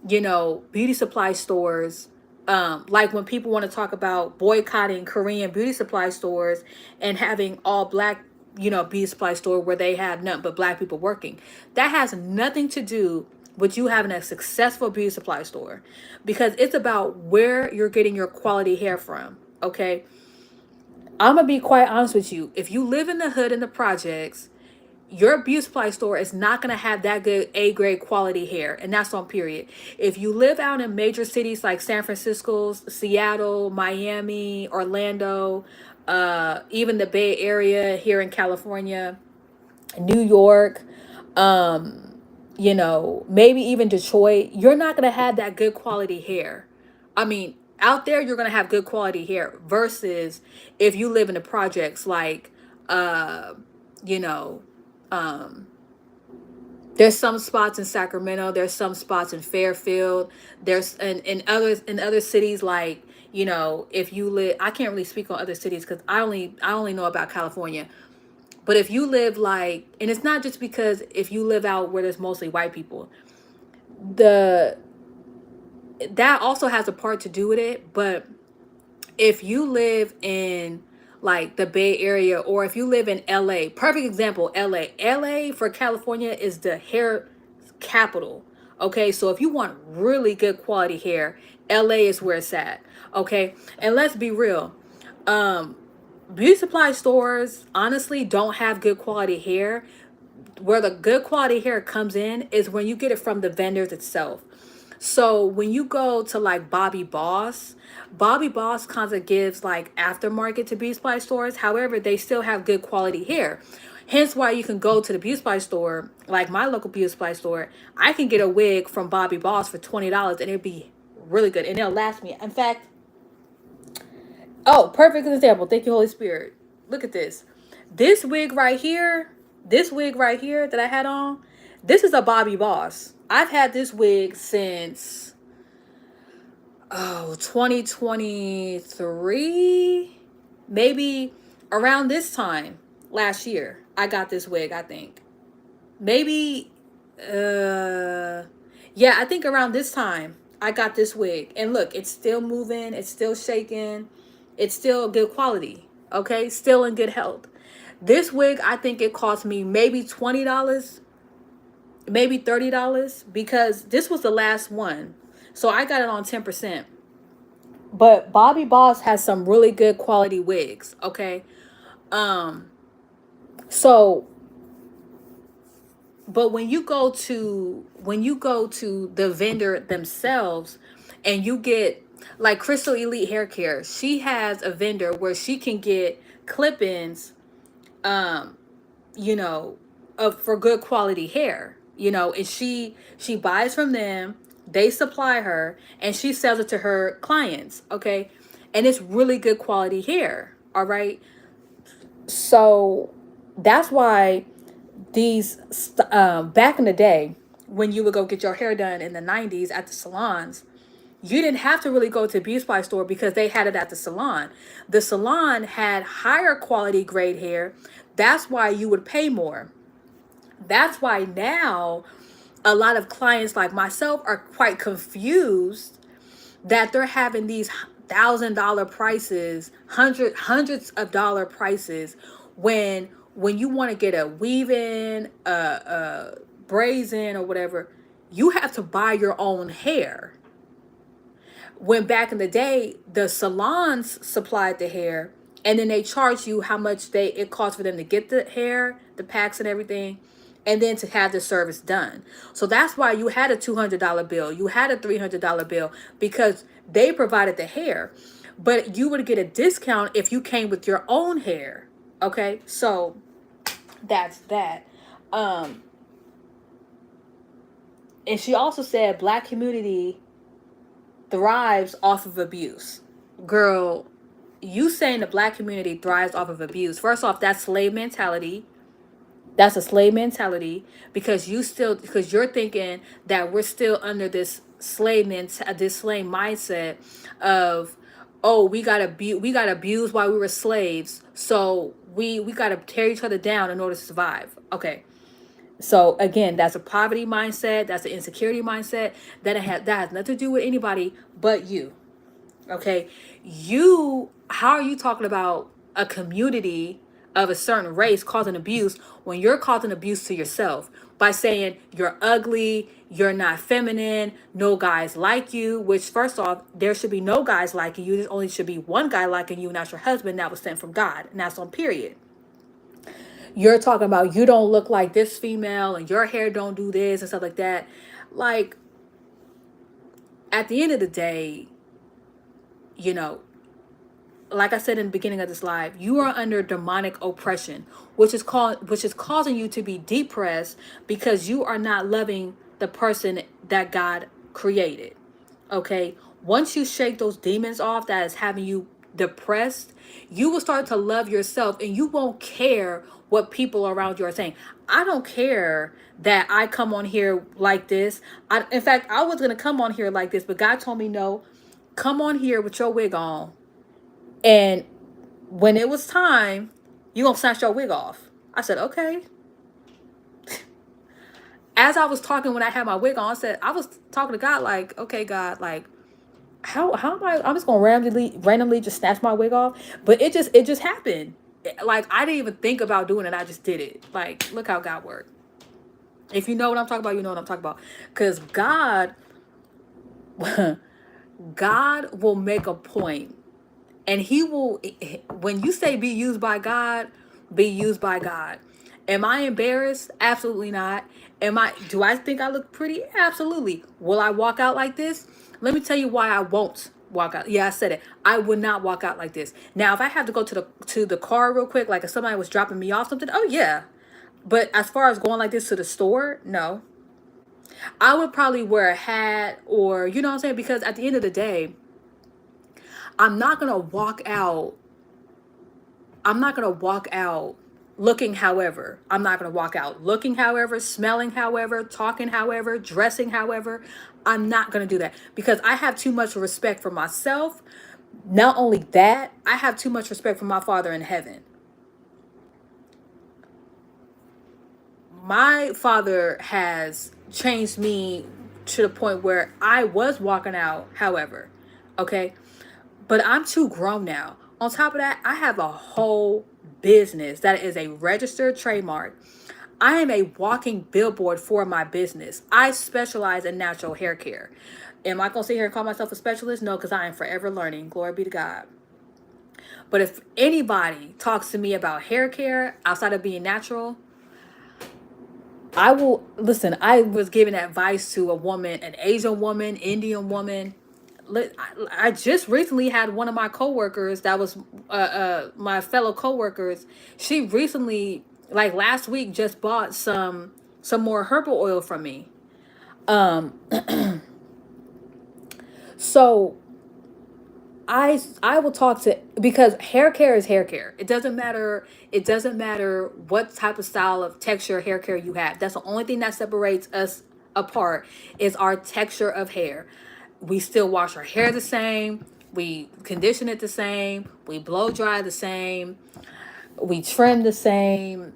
Speaker 1: beauty supply stores, like when people want to talk about boycotting Korean beauty supply stores and having all black beauty supply store where they have nothing but black people working. That has nothing to do with you having a successful beauty supply store, because it's about where you're getting your quality hair from. Okay, I'm gonna be quite honest with you. If you live in the hood in the projects, your beauty supply store is not going to have that good A grade quality hair, and that's on period. If you live out in major cities like San Francisco, Seattle, Miami, Orlando, even the Bay Area here in California, New York, maybe even Detroit, you're not going to have that good quality hair. I mean, out there, you're going to have good quality hair versus if you live in the projects like, uh, you know, there's some spots in Sacramento, there's some spots in Fairfield, there's in other cities like, if you live, I can't really speak on other cities because I only know about California. But if you live like, and it's not just because if you live out where there's mostly white people, the that also has a part to do with it. But if you live in like the Bay Area, or if you live in LA, perfect example, LA for California is the hair capital. Okay, so if you want really good quality hair, LA is where it's at. Okay, and let's be real, beauty supply stores honestly don't have good quality hair. Where the good quality hair comes in is when you get it from the vendors itself. So when you go to like Bobby Boss kind of gives like aftermarket to beauty supply stores. However, they still have good quality hair. Hence why you can go to the beauty supply store, like my local beauty supply store. I can get a wig from Bobby Boss for $20 and it'll be really good and it'll last me. In fact, oh, perfect example. Thank you, Holy Spirit. Look at this. This wig right here, this wig right here that I had on, this is a Bobby Boss. I've had this wig since 2023, maybe around this time last year. I got this wig, I think. Maybe yeah, I think around this time I got this wig. And look, it's still moving, it's still shaking, it's still good quality. Okay, still in good health. This wig, I think it cost me maybe $20, maybe $30, because this was the last one. So I got it on 10%. But Bobby Boss has some really good quality wigs. Okay. So but when you go to the vendor themselves and you get like Crystal Elite Hair Care, she has a vendor where she can get clip-ins, um you know for good quality hair, and she buys from them, they supply her, and she sells it to her clients. Okay, and it's really good quality hair. All right, so that's why back in the day when you would go get your hair done in the 90s at the salons, you didn't have to really go to a beauty supply store because they had it at the salon. The salon had higher quality grade hair. That's why you would pay more. That's why now a lot of clients like myself are quite confused that they're having these $1,000 prices, hundreds of dollar prices, when you want to get a weave in, a brazen or whatever, you have to buy your own hair. When back in the day, the salons supplied the hair, and then they charge you how much it costs for them to get the hair, the packs and everything, and then to have the service done. So that's why you had a $200 bill, you had a $300 bill, because they provided the hair. But you would get a discount if you came with your own hair. Okay, so that's that. Um, and she also said black community thrives off of abuse. Girl, you saying the black community thrives off of abuse. First off, that's slave mentality. That's a slave mentality, because you're thinking that we're still under this this slave mindset of, oh, we got abused while we were slaves, so we got to tear each other down in order to survive. Okay. So again, that's a poverty mindset, that's an insecurity mindset that has nothing to do with anybody but you. Okay, how are you talking about a community of a certain race causing abuse when you're causing abuse to yourself by saying you're ugly, you're not feminine, no guys like you? Which, first off, there should be no guys liking you. There only should be one guy liking you, and that's your husband that was sent from God, and that's on period. You're talking about you don't look like this female and your hair don't do this and stuff like that. Like, at the end of the day, you know, like I said in the beginning of this live, you are under demonic oppression, which is causing you to be depressed because you are not loving the person that God created. Okay? Once you shake those demons off that is having you depressed, you will start to love yourself and you won't care what people around you are saying. I don't care that I come on here like this. In fact, I was going to come on here like this, but God told me no. Come on here with your wig on, and when it was time, you gonna snatch your wig off. I said, okay. As I was talking when I had my wig on, I was talking to God like, okay, God, like, how am I? I'm just gonna randomly just snatch my wig off, but it just happened. Like, I didn't even think about doing it. I just did it. Like, look how God worked. If you know what I'm talking about, you know what I'm talking about. Cause God, God will make a point. And he will, when you say be used by God, be used by God. Am I embarrassed? Absolutely not. Do I think I look pretty? Absolutely. Will I walk out like this? Let me tell you why I won't walk out. Yeah, I said it. I would not walk out like this. Now, if I have to go to the car real quick, like if somebody was dropping me off something, oh yeah. But as far as going like this to the store, no. I would probably wear a hat, or you know what I'm saying? Because at the end of the day, I'm not gonna walk out I'm not going to walk out looking however. I'm not going to walk out looking however, smelling however, talking however, dressing however. I'm not going to do that because I have too much respect for myself. Not only that, I have too much respect for my Father in heaven. My Father has changed me to the point where I was walking out however. Okay? But I'm too grown now. On top of that, I have a whole business that is a registered trademark. I am a walking billboard for my business. I specialize in natural hair care. Am I going to sit here and call myself a specialist? No, because I am forever learning. Glory be to God. But if anybody talks to me about hair care outside of being natural, I will listen. I was giving advice to a woman, an Asian woman, Indian woman. I just recently had one of my coworkers that was my fellow coworkers. She recently, like last week, just bought some more herbal oil from me. Um, so I will talk to, because hair care is hair care. It doesn't matter. It doesn't matter what type of style of texture hair care you have. That's the only thing that separates us apart is our texture of hair. We still wash our hair the same. We condition it the same. We blow dry the same. We trim the same.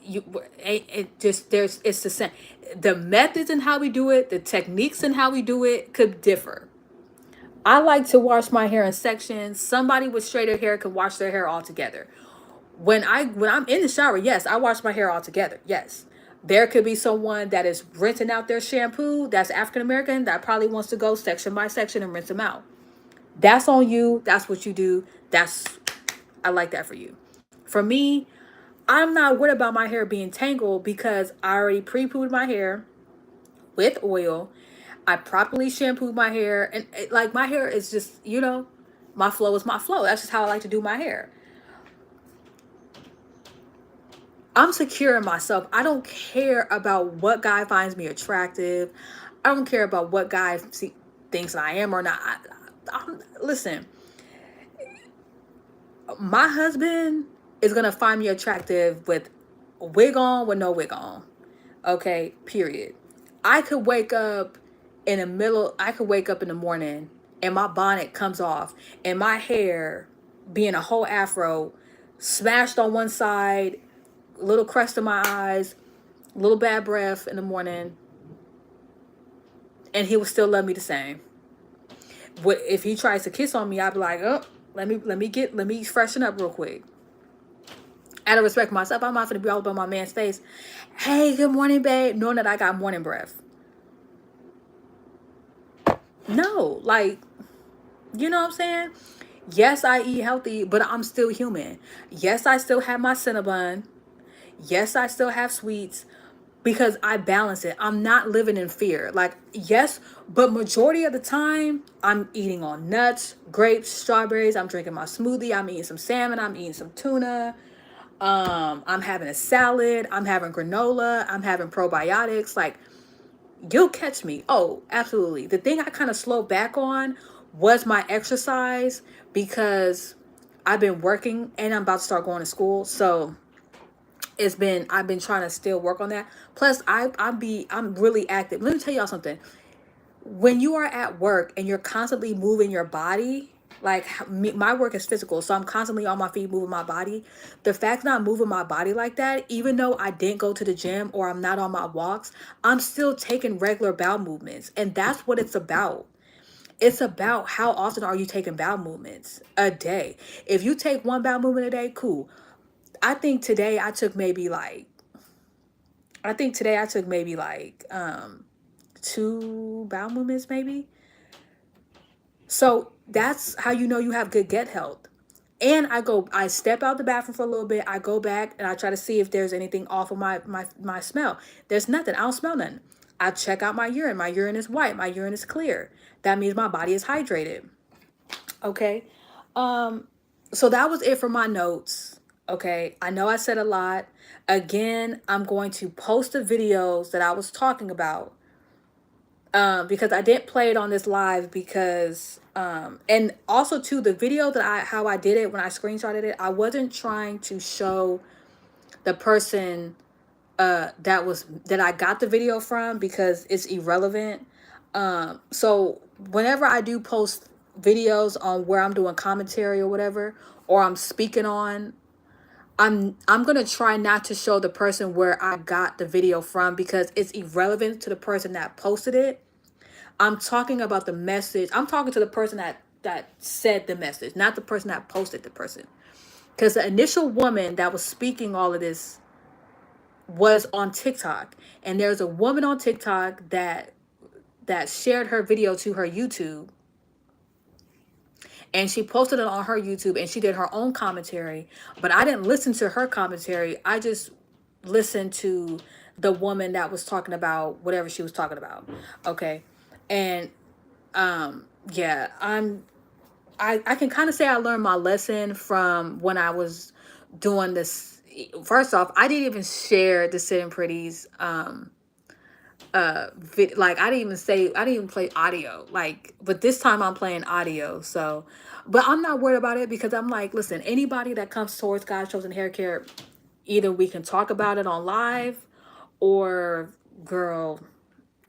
Speaker 1: It just there's it's the same. The methods and how we do it, the techniques and how we do it could differ. I like to wash my hair in sections. Somebody with straighter hair can wash their hair all together. When I'm in the shower, yes, I wash my hair all together. Yes. There could be someone that is rinsing out their shampoo that's African American that probably wants to go section by section and rinse them out. That's on you. That's what you do. I like that for you. For me, I'm not worried about my hair being tangled because I already pre-pooed my hair with oil. I properly shampooed my hair, and like my hair is just, my flow is my flow. That's just how I like to do my hair. I'm secure in myself. I don't care about what guy finds me attractive. I don't care about what guy thinks I am or not. Listen, my husband is gonna find me attractive with a wig on, with no wig on. Okay, period. I could wake up I could wake up in the morning and my bonnet comes off and my hair being a whole afro, smashed on one side, little crest in my eyes, little bad breath in the morning, and he would still love me the same. If he tries to kiss on me, I'd be like, oh, let me freshen up real quick. Out of respect for myself, I'm not gonna be all up on my man's face. Hey, good morning, babe, knowing that I got morning breath. No, like, you know what I'm saying? Yes, I eat healthy, but I'm still human. Yes, I still have my Cinnabon. Yes, I still have sweets because I balance it. I'm not living in fear. Like, yes, but majority of the time, I'm eating on nuts, grapes, strawberries. I'm drinking my smoothie. I'm eating some salmon. I'm eating some tuna. I'm having a salad. I'm having granola. I'm having probiotics. Like, you'll catch me. Oh, absolutely. The thing I kind of slowed back on was my exercise because I've been working and I'm about to start going to school. So I've been trying to still work on that. Plus I'm really active. Let me tell y'all something. When you are at work and you're constantly moving your body, like my work is physical, so I'm constantly on my feet moving my body. The fact that I'm moving my body like that, even though I didn't go to the gym or I'm not on my walks, I'm still taking regular bowel movements. And that's what it's about. It's about how often are you taking bowel movements a day. If you take one bowel movement a day, cool. I think today I took maybe like I think today I took maybe like two bowel movements maybe. So that's how you know you have good gut health. And I step out the bathroom for a little bit. I go back and I try to see if there's anything off of my smell. There's nothing. I don't smell nothing. I check out my urine. My urine is white. My urine is clear. That means my body is hydrated. Okay. So that was it for my notes. Okay. I know I said a lot. Again, I'm going to post the videos that I was talking about, because I didn't play it on this live because and also too the video that how I did it when I screenshotted it, I wasn't trying to show the person that I got the video from because it's irrelevant. So whenever I do post videos on where I'm doing commentary or whatever, or I'm speaking on, I'm gonna try not to show the person where I got the video from because it's irrelevant to the person that posted it. I'm talking about the message. I'm talking to the person that said the message, not the person that posted the person. Because the initial woman that was speaking all of this was on TikTok, and there's a woman on TikTok that shared her video to her YouTube, and she posted it on her YouTube, and she did her own commentary. But I didn't listen to her commentary. I just listened to the woman that was talking about whatever she was talking about. Okay, and yeah, I can kind of say I learned my lesson from when I was doing this. First off, I didn't even share the Sitting Pretties like I didn't even play audio, like, but this time I'm playing audio. So but I'm not worried about it because I'm like, listen, anybody that comes towards God's chosen hair care, either we can talk about it on live, or girl,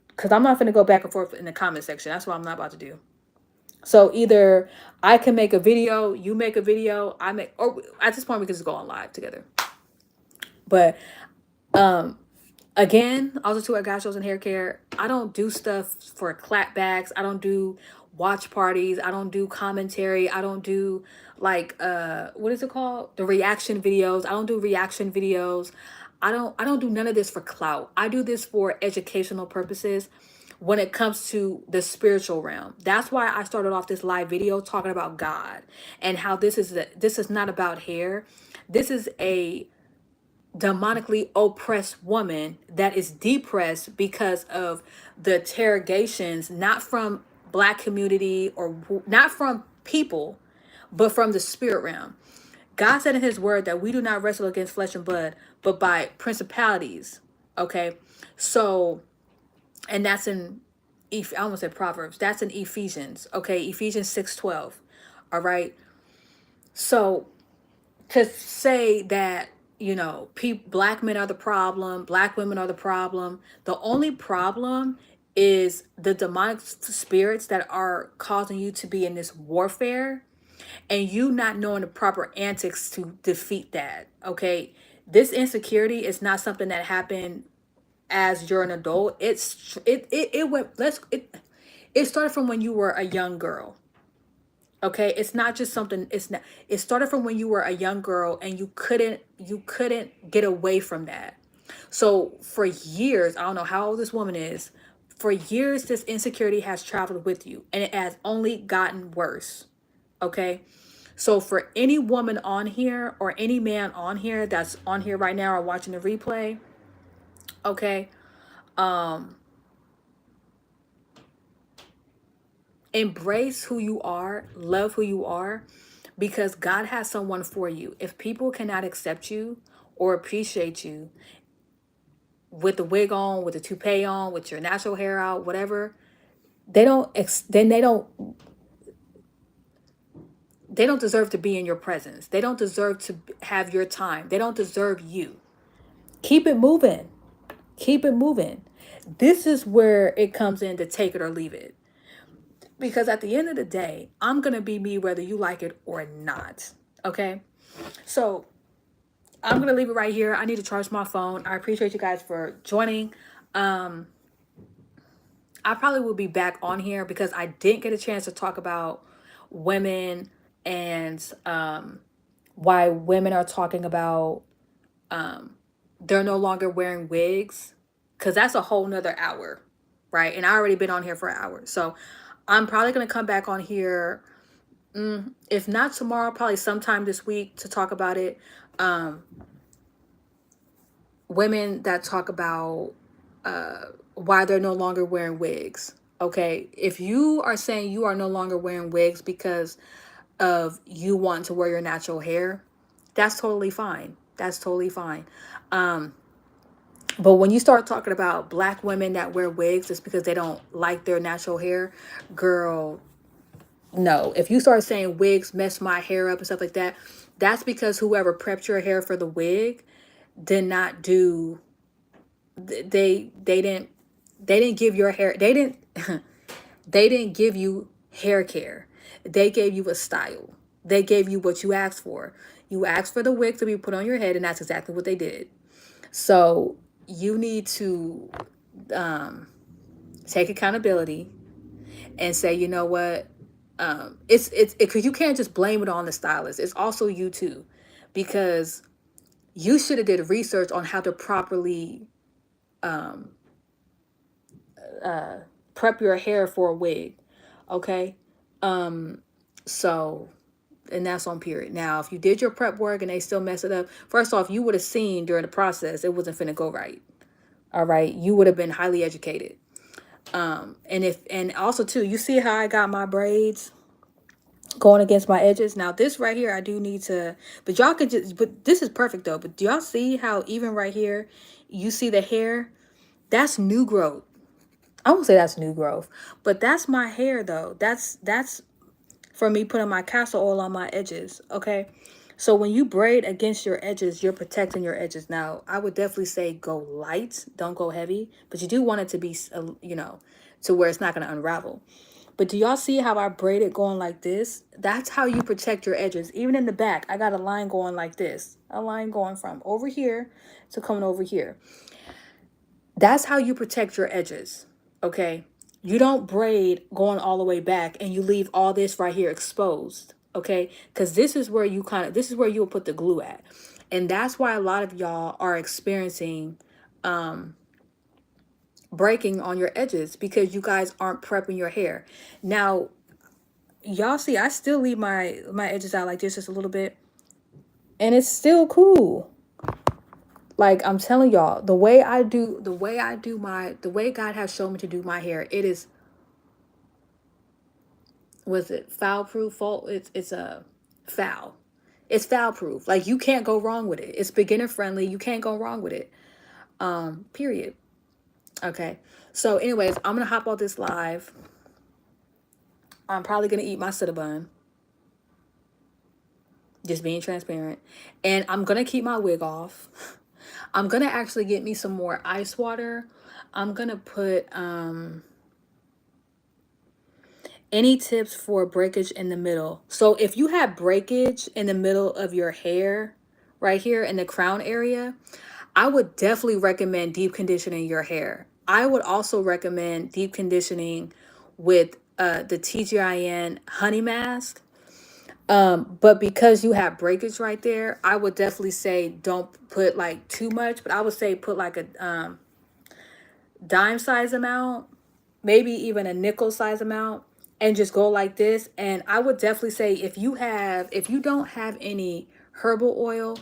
Speaker 1: because I'm not going to go back and forth in the comment section. That's what I'm not about to do. So either I can make a video, you make a video, or at this point we can just go on live together. But again, also too at Guy Shows and Hair Care, I don't do stuff for clapbacks. I don't do watch parties. I don't do commentary. I don't do like what is it called? The reaction videos. I don't do reaction videos. I don't do none of this for clout. I do this for educational purposes when it comes to the spiritual realm. That's why I started off this live video talking about God and how this is not about hair. This is a demonically oppressed woman that is depressed because of the interrogations, not from black community or not from people, but from the spirit realm. God said in his word that we do not wrestle against flesh and blood, but by principalities. Okay. So, and that's in, I almost said Proverbs. That's in Ephesians. Okay. Ephesians 6:12. All right. So to say that, black men are the problem, black women are the problem, the only problem is the demonic spirits that are causing you to be in this warfare, and you not knowing the proper antics to defeat that. Okay, this insecurity is not something that happened as you're an adult. It went, it started from when you were a young girl. Okay, it's not just something, it's not, it started from when you were a young girl and you couldn't get away from that. So for years, I don't know how old this woman is, for years this insecurity has traveled with you and it has only gotten worse. Okay? So for any woman on here or any man on here that's on here right now or watching the replay, okay, embrace who you are, love who you are, because God has someone for you. If people cannot accept you or appreciate you with the wig on, with the toupee on, with your natural hair out, whatever, then they don't deserve to be in your presence. They don't deserve to have your time. They don't deserve you. Keep it moving. Keep it moving. This is where it comes in to take it or leave it. Because at the end of the day, I'm going to be me whether you like it or not. Okay? So I'm going to leave it right here. I need to charge my phone. I appreciate you guys for joining. I probably will be back on here because I didn't get a chance to talk about women and why women are talking about they're no longer wearing wigs, because that's a whole nother hour, right? And I already been on here for an hour. So I'm probably going to come back on here, if not tomorrow, probably sometime this week to talk about it. Women that talk about why they're no longer wearing wigs. Okay, if you are saying you are no longer wearing wigs because of you want to wear your natural hair, that's totally fine. That's totally fine. But when you start talking about black women that wear wigs just because they don't like their natural hair, girl, no. If you start saying wigs mess my hair up and stuff like that, that's because whoever prepped your hair for the wig did not do they didn't give your hair they didn't give you hair care. They gave you a style. They gave you what you asked for. You asked for the wig to be put on your head, and that's exactly what they did. So you need to take accountability and say, you know what, it's because you can't just blame it on the stylist. It's also you too, because you should have did research on how to properly prep your hair for a wig. Okay. So, and that's on period. Now, if you did your prep work and they still mess it up, first off, you would have seen during the process it wasn't finna go right. All right. You would have been highly educated. And also too, you see how I got my braids going against my edges. Now this right here, I do need to, but y'all could just, but this is perfect though. But do y'all see how even right here, you see the hair? That's new growth. I won't say that's new growth, but that's my hair though. That's from me putting my castor oil on my edges. Okay. So when you braid against your edges, you're protecting your edges. Now, I would definitely say go light, don't go heavy, but you do want it to be, to where it's not going to unravel. But do y'all see how I braided going like this? That's how you protect your edges. Even in the back, I got a line going like this. A line going from over here to coming over here. That's how you protect your edges, okay? You don't braid going all the way back and you leave all this right here exposed, okay? Because this is where this is where you'll put the glue at. And that's why a lot of y'all are experiencing breaking on your edges, because you guys aren't prepping your hair. Now, y'all see, I still leave my edges out like this just a little bit. And it's still cool. Like I'm telling y'all, the way the way God has shown me to do my hair, it is, was it foul proof? Fault? It's a foul. It's foul proof. Like you can't go wrong with it. It's beginner friendly. You can't go wrong with it. Period. Okay. So, anyways, I'm gonna hop on this live. I'm probably gonna eat my Cinnabon. Just being transparent. And I'm gonna keep my wig off. I'm gonna actually get me some more ice water. I'm gonna put any tips for breakage in the middle. So if you have breakage in the middle of your hair, right here in the crown area, I would definitely recommend deep conditioning your hair. I would also recommend deep conditioning with the TGIN honey mask. But because you have breakage right there, I would definitely say don't put like too much, but I would say put like a dime size amount, maybe even a nickel size amount, and just go like this. And I would definitely say if you don't have any herbal oil,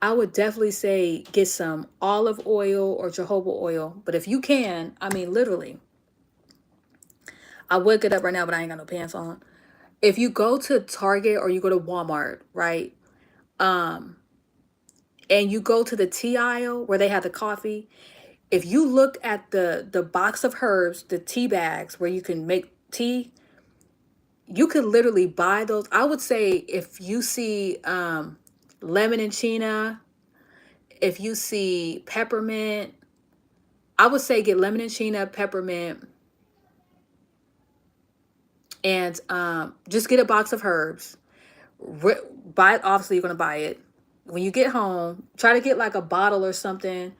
Speaker 1: I would definitely say get some olive oil or jojoba oil. But if you can, I mean, literally, I would get up right now, but I ain't got no pants on. If you go to Target or you go to Walmart, right? Um, and you go to the tea aisle where they have the coffee, if you look at the box of herbs, the tea bags where you can make tea, you could literally buy those. I would say if you see lemon and china, if you see peppermint, I would say get lemon and china, peppermint, and just get a box of herbs. Buy it. Obviously, you're gonna buy it. When you get home, try to get like a bottle or something.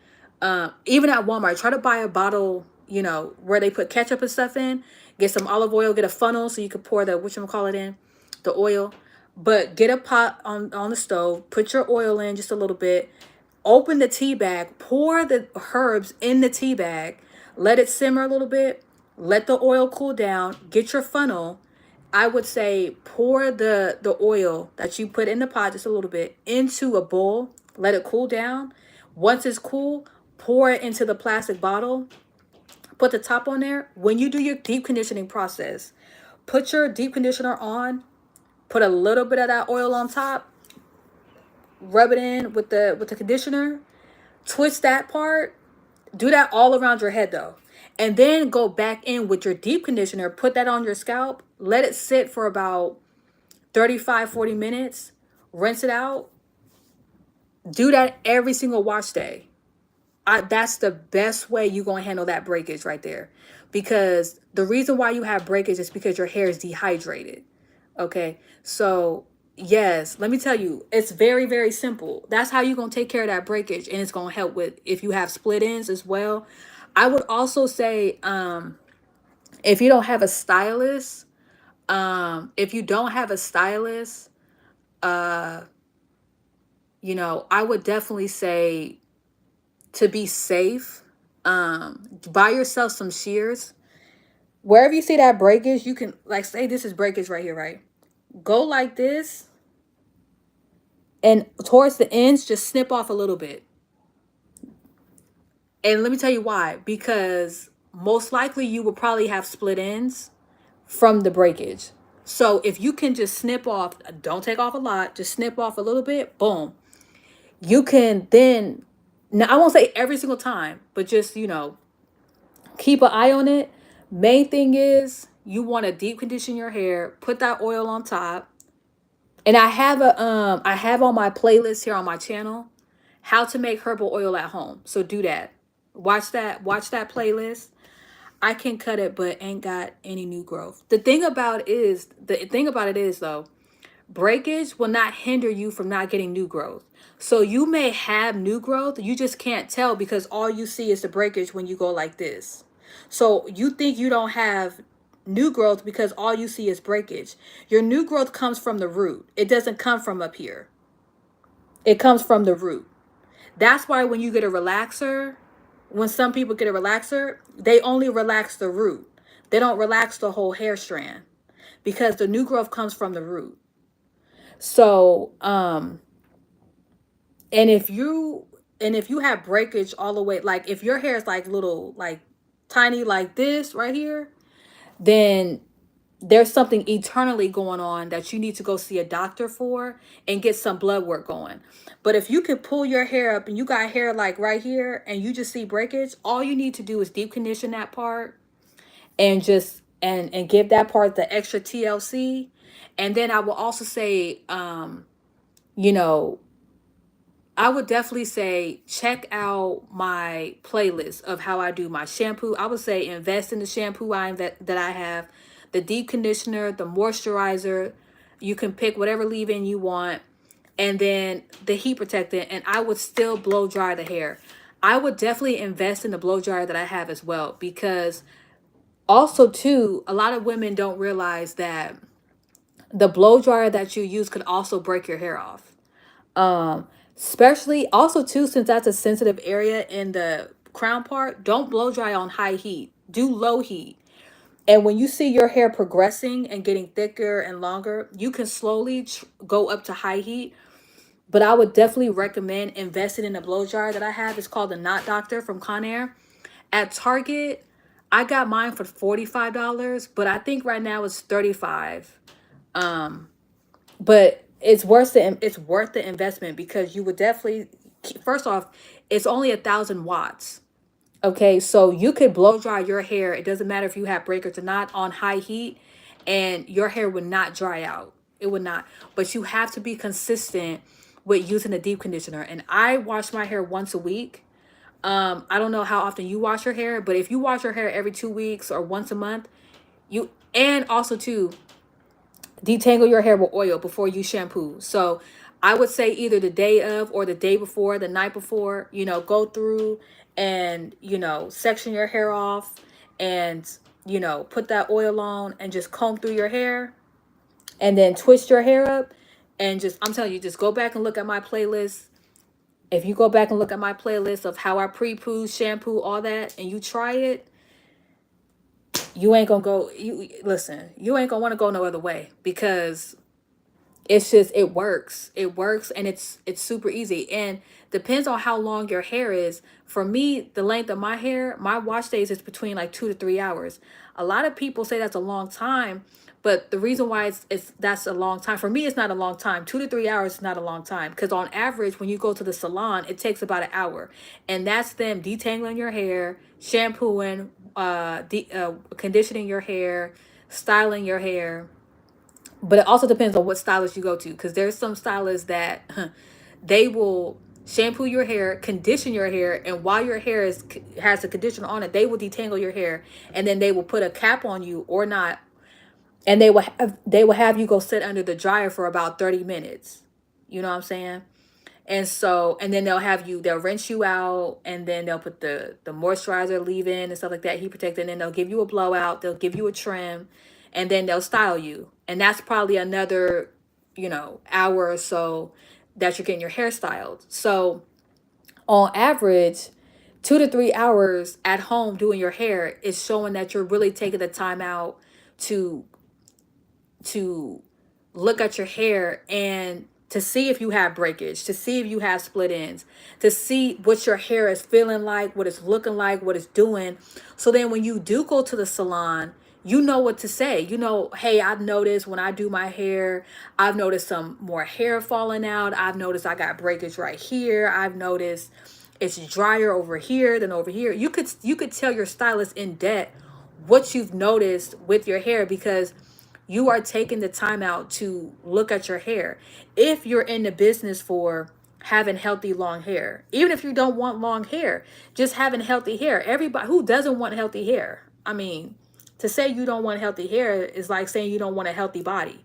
Speaker 1: Even at Walmart, try to buy a bottle, you know, where they put ketchup and stuff in. Get some olive oil, get a funnel so you can pour the whatchamacallit in, the oil. But get a pot on the stove, put your oil in just a little bit, open the tea bag, pour the herbs in the tea bag, let it simmer a little bit, let the oil cool down, get your funnel. I would say pour the oil that you put in the pot just a little bit into a bowl, let it cool down. Once it's cool, pour it into the plastic bottle, put the top on there. When you do your deep conditioning process, put your deep conditioner on, put a little bit of that oil on top, rub it in with the conditioner, twist that part, do that all around your head though. And then go back in with your deep conditioner, put that on your scalp, let it sit for about 35-40 minutes, rinse it out. Do that every single wash day. That's the best way you're going to handle that breakage right there. Because the reason why you have breakage is because your hair is dehydrated. Okay. So, yes, let me tell you, it's very, very simple. That's how you're going to take care of that breakage. And it's going to help with if you have split ends as well. I would also say, if you don't have a stylist, if you don't have a stylist, uh, you know, I would definitely say to be safe, buy yourself some shears. Wherever you see that breakage, you can, like, say this is breakage right here, right? Go like this, and towards the ends, just snip off a little bit. And let me tell you why. Because most likely you will probably have split ends from the breakage. So if you can just snip off, don't take off a lot, just snip off a little bit, boom. You can then, now I won't say every single time, but just, you know, keep an eye on it. Main thing is you want to deep condition your hair, put that oil on top. And I have on my playlist here on my channel how to make herbal oil at home. So do that. Watch that playlist. I can cut it but ain't got any new growth. The thing about it is though, breakage will not hinder you from not getting new growth. So you may have new growth, you just can't tell because all you see is the breakage when you go like this. So you think you don't have new growth because all you see is breakage. Your new growth comes from the root. It doesn't come from up here. It comes from the root. That's why when you get a relaxer, when some people get a relaxer, they only relax the root. They don't relax the whole hair strand because the new growth comes from the root. So, and if you have breakage all the way, like if your hair is like little, like tiny, like this right here, then there's something eternally going on that you need to go see a doctor for and get some blood work going. But if you can pull your hair up and you got hair like right here and you just see breakage, all you need to do is deep condition that part and just and give that part the extra TLC. And then I will also say, you know, I would definitely say check out my playlist of how I do my shampoo. I would say invest in the shampoo that I have, the deep conditioner, the moisturizer. You can pick whatever leave-in you want, and then the heat protectant. And I would still blow dry the hair. I would definitely invest in the blow dryer that I have as well, because also too, a lot of women don't realize that the blow dryer that you use could also break your hair off. Um, Especially also too, since that's a sensitive area in the crown part, don't blow dry on high heat. Do low heat. And when you see your hair progressing and getting thicker and longer, you can slowly go up to high heat. But I would definitely recommend investing in a blow dryer that I have. It's called the Knot Doctor from Conair. At Target, I got mine for $45, but I think right now it's 35. But it's worth the investment because you would definitely, first off, it's only 1,000 watts. Okay, so you could blow dry your hair. It doesn't matter if you have breakers or not on high heat, and your hair would not dry out. It would not. But you have to be consistent with using a deep conditioner. And I wash my hair once a week. I don't know how often you wash your hair, but if you wash your hair every 2 weeks or once a month, you and also too, detangle your hair with oil before you shampoo. So I would say either the day of or the day before, the night before, go through and, section your hair off and, put that oil on and just comb through your hair and then twist your hair up and just, I'm telling you, just go back and look at my playlist. If you go back and look at my playlist of how I pre-poo, shampoo, all that, and you try it, you ain't gonna go, you listen, you ain't gonna want to go no other way because it's just it works and it's super easy and depends on how long your hair is. For me, the length of my hair, my wash days is between like 2 to 3 hours. A lot of people say that's a long time, but the reason why it's that's a long time for me, it's not a long time. 2 to 3 hours is not a long time because on average when you go to the salon it takes about an hour, and that's them detangling your hair, shampooing, conditioning your hair, styling your hair. But it also depends on what stylist you go to because there's some stylists that they will shampoo your hair, condition your hair, and while your hair has a conditioner on it, they will detangle your hair and then they will put a cap on you or not, and they will have you go sit under the dryer for about 30 minutes. You know what I'm saying? And then they'll rinse you out, and then they'll put the moisturizer leave in and stuff like that, heat protector, and then they'll give you a blowout, they'll give you a trim, and then they'll style you. And that's probably another, hour or so that you're getting your hair styled. So on average, 2 to 3 hours at home doing your hair is showing that you're really taking the time out to to look at your hair and to see if you have breakage, to see if you have split ends, to see what your hair is feeling like, what it's looking like, what it's doing. So then when you do go to the salon, you know what to say. Hey, I've noticed when I do my hair, I've noticed some more hair falling out. I've noticed I got breakage right here. I've noticed it's drier over here than over here. You could tell your stylist in depth what you've noticed with your hair because you are taking the time out to look at your hair. If you're in the business for having healthy long hair, even if you don't want long hair, just having healthy hair. Everybody who doesn't want healthy hair. I mean, to say you don't want healthy hair is like saying you don't want a healthy body.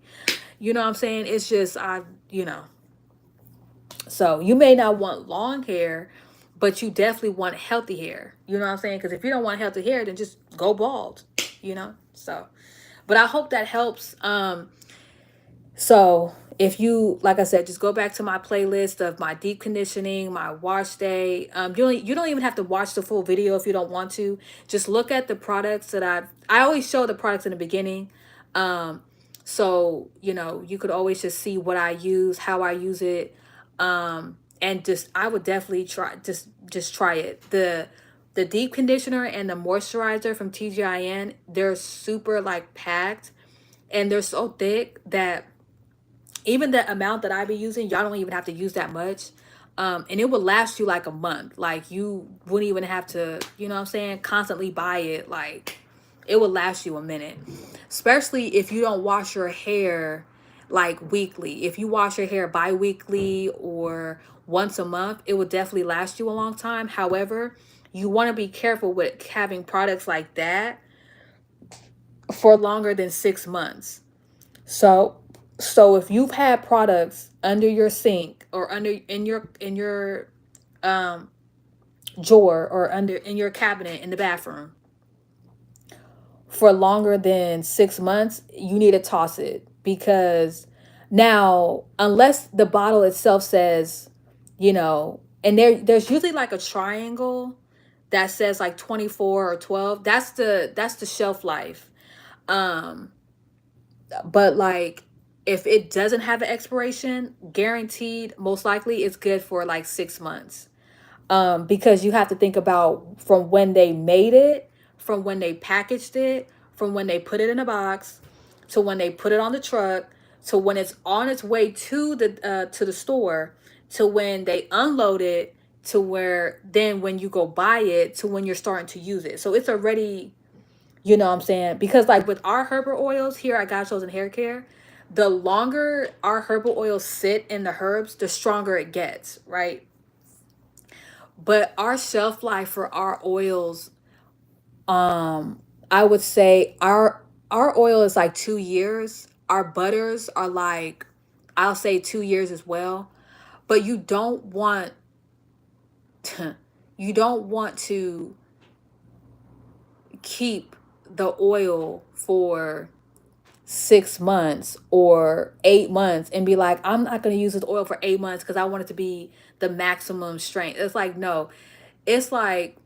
Speaker 1: You know what I'm saying? It's just so you may not want long hair, but you definitely want healthy hair. You know what I'm saying? Because if you don't want healthy hair, then just go bald. So but I hope that helps. So if you, like I said, just go back to my playlist of my deep conditioning, my wash day. You don't even have to watch the full video if you don't want to. Just look at the products that I always show the products in the beginning. So you could always just see what I use, how I use it. And just I would definitely just try it. The deep conditioner and the moisturizer from TGIN, they're super like packed and they're so thick that even the amount that I be using, y'all don't even have to use that much. And it would last you like a month. Like you wouldn't even have to, you know what I'm saying, constantly buy it. Like it would last you a minute. Especially if you don't wash your hair like weekly. If you wash your hair bi-weekly or once a month, it would definitely last you a long time. However, you want to be careful with having products like that for longer than 6 months. So if you've had products under your sink or under in your um drawer or under in your cabinet in the bathroom for longer than 6 months, you need to toss it because now unless the bottle itself says, and there's usually like a triangle that says like 24 or 12. That's the shelf life. Um, but like if it doesn't have an expiration, guaranteed, most likely it's good for like 6 months. Because you have to think about from when they made it, from when they packaged it, from when they put it in a box, to when they put it on the truck, to when it's on its way to the store, to when they unload it, to where then when you go buy it, to when you're starting to use it. So it's already, you know what I'm saying? Because like with our herbal oils here at God Chosen Hair Care, the longer our herbal oils sit in the herbs, the stronger it gets, right? But our shelf life for our oils, I would say our oil is like 2 years. Our butters are like, I'll say 2 years as well. But you don't want to, you don't want to keep the oil for 6 months or 8 months and be like, I'm not going to use this oil for 8 months because I want it to be the maximum strength. It's like, no, it's like,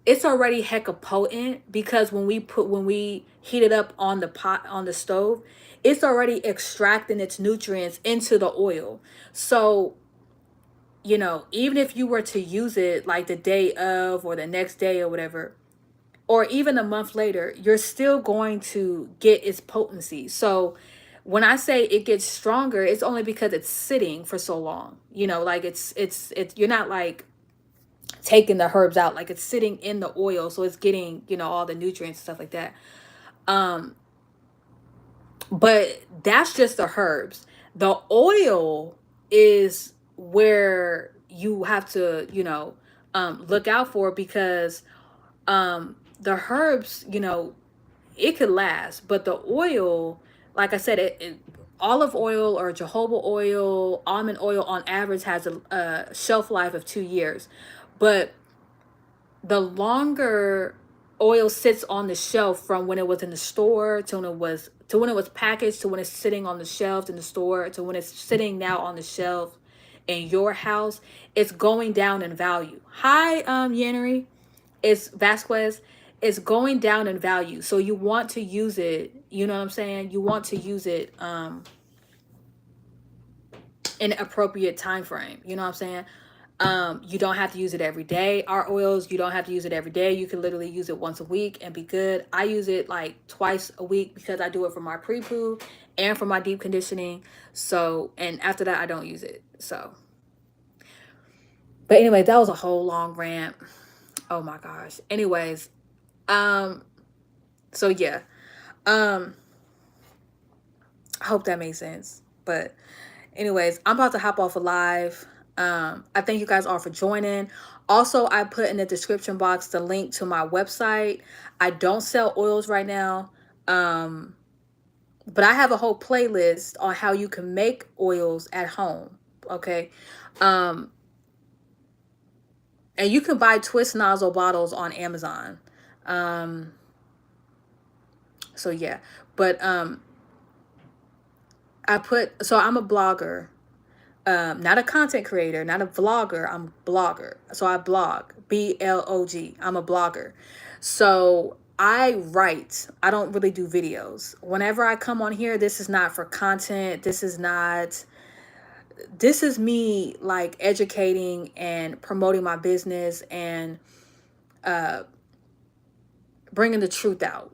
Speaker 1: it's already hecka potent because when we heat it up on the pot on the stove, it's already extracting its nutrients into the oil. So, even if you were to use it like the day of or the next day or whatever, or even a month later, you're still going to get its potency. So when I say it gets stronger, it's only because it's sitting for so long. Like it's you're not like taking the herbs out, like it's sitting in the oil, so it's getting, all the nutrients and stuff like that. Um but that's just the herbs. The oil is where you have to, look out for, because the herbs, it could last, but the oil, like I said, olive oil or jojoba oil, almond oil on average has a shelf life of 2 years. But the longer oil sits on the shelf from when it was in the store to when it was packaged, to when it's sitting on the shelf in the store, to when it's sitting now on the shelf in your house, it's going down in value. Hi, Yannery. It's Vasquez. It's going down in value. So you want to use it, you know what I'm saying? You want to use it in an appropriate time frame. You know what I'm saying? You don't have to use it every day. Our oils, you don't have to use it every day. You can literally use it once a week and be good. I use it like twice a week because I do it for my pre-poo and for my deep conditioning. So, and after that, I don't use it. So, but anyway, that was a whole long rant. Oh my gosh. Anyways, um, so yeah, um, I hope that makes sense. But anyways, I'm about to hop off a live. I thank you guys all for joining. Also, I put in the description box the link to my website. I don't sell oils right now, but I have a whole playlist on how you can make oils at home. Okay. Um, and you can buy twist nozzle bottles on Amazon. Um, so yeah, but I'm a blogger. Not a content creator, not a vlogger. I'm a blogger. So I blog, BLOG. I'm a blogger. So I write. I don't really do videos. Whenever I come on here, this is not for content. This is me like educating and promoting my business and uh, bringing the truth out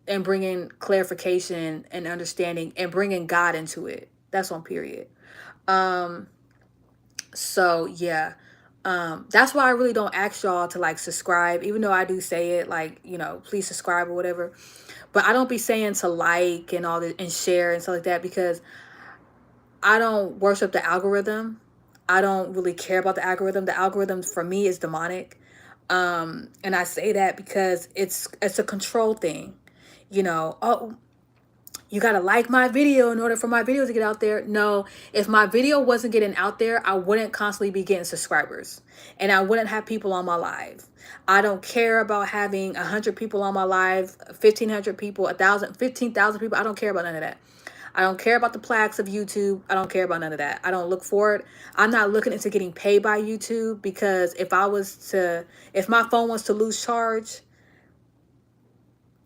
Speaker 1: and bringing clarification and understanding and bringing God into it. That's on period. Um, So yeah, that's why I really don't ask y'all to like subscribe, even though I do say it like, please subscribe or whatever. But I don't be saying to like and all that and share and stuff like that, because I don't worship the algorithm. I don't really care about the algorithm. The algorithm for me is demonic. And I say that because it's a control thing. Oh, you gotta like my video in order for my video to get out there. No, if my video wasn't getting out there, I wouldn't constantly be getting subscribers, and I wouldn't have people on my live. I don't care about having 100 people on my live, 1,500 people, 1,000, 15,000 people. I don't care about none of that. I don't care about the plaques of YouTube. I don't care about none of that. I don't look for it. I'm not looking into getting paid by YouTube, because if my phone was to lose charge,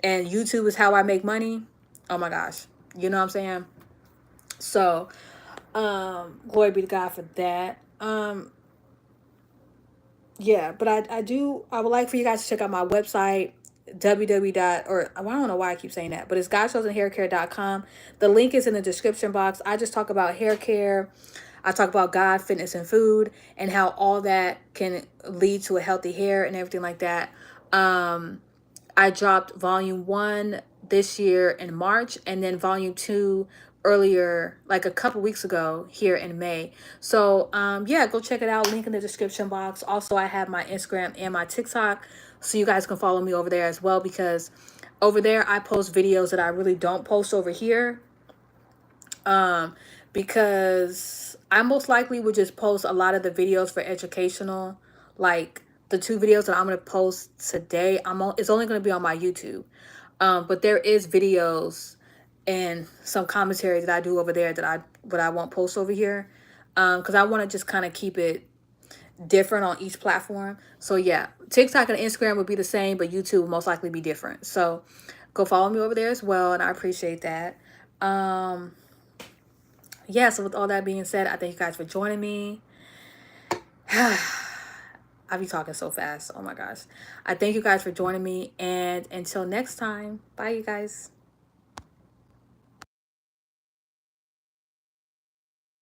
Speaker 1: and YouTube is how I make money, oh my gosh, you know what I'm saying? So, glory be to God for that. Yeah, but I would like for you guys to check out my website, www dot, or I don't know why I keep saying that, but it's godschosenhaircare.com. The link is in the description box. I just talk about hair care. I talk about God, fitness, and food, and how all that can lead to a healthy hair and everything like that. I dropped volume 1 this year in March, and then volume 2 earlier, like a couple weeks ago, here in May. So yeah, go check it out. Link in the description box. Also, I have my Instagram and my TikTok, so you guys can follow me over there as well, because over there I post videos that I really don't post over here, because I most likely would just post a lot of the videos for educational, like the 2 videos that I'm going to post today. It's only going to be on my YouTube. But there is videos and some commentary that I do over there that I won't post over here, because I want to just kind of keep it different on each platform. So yeah, TikTok and Instagram would be the same, but YouTube will most likely be different. So go follow me over there as well, and I appreciate that. Yeah, so with all that being said, I thank you guys for joining me. I be talking so fast. Oh my gosh. I thank you guys for joining me. And until next time, bye, you guys.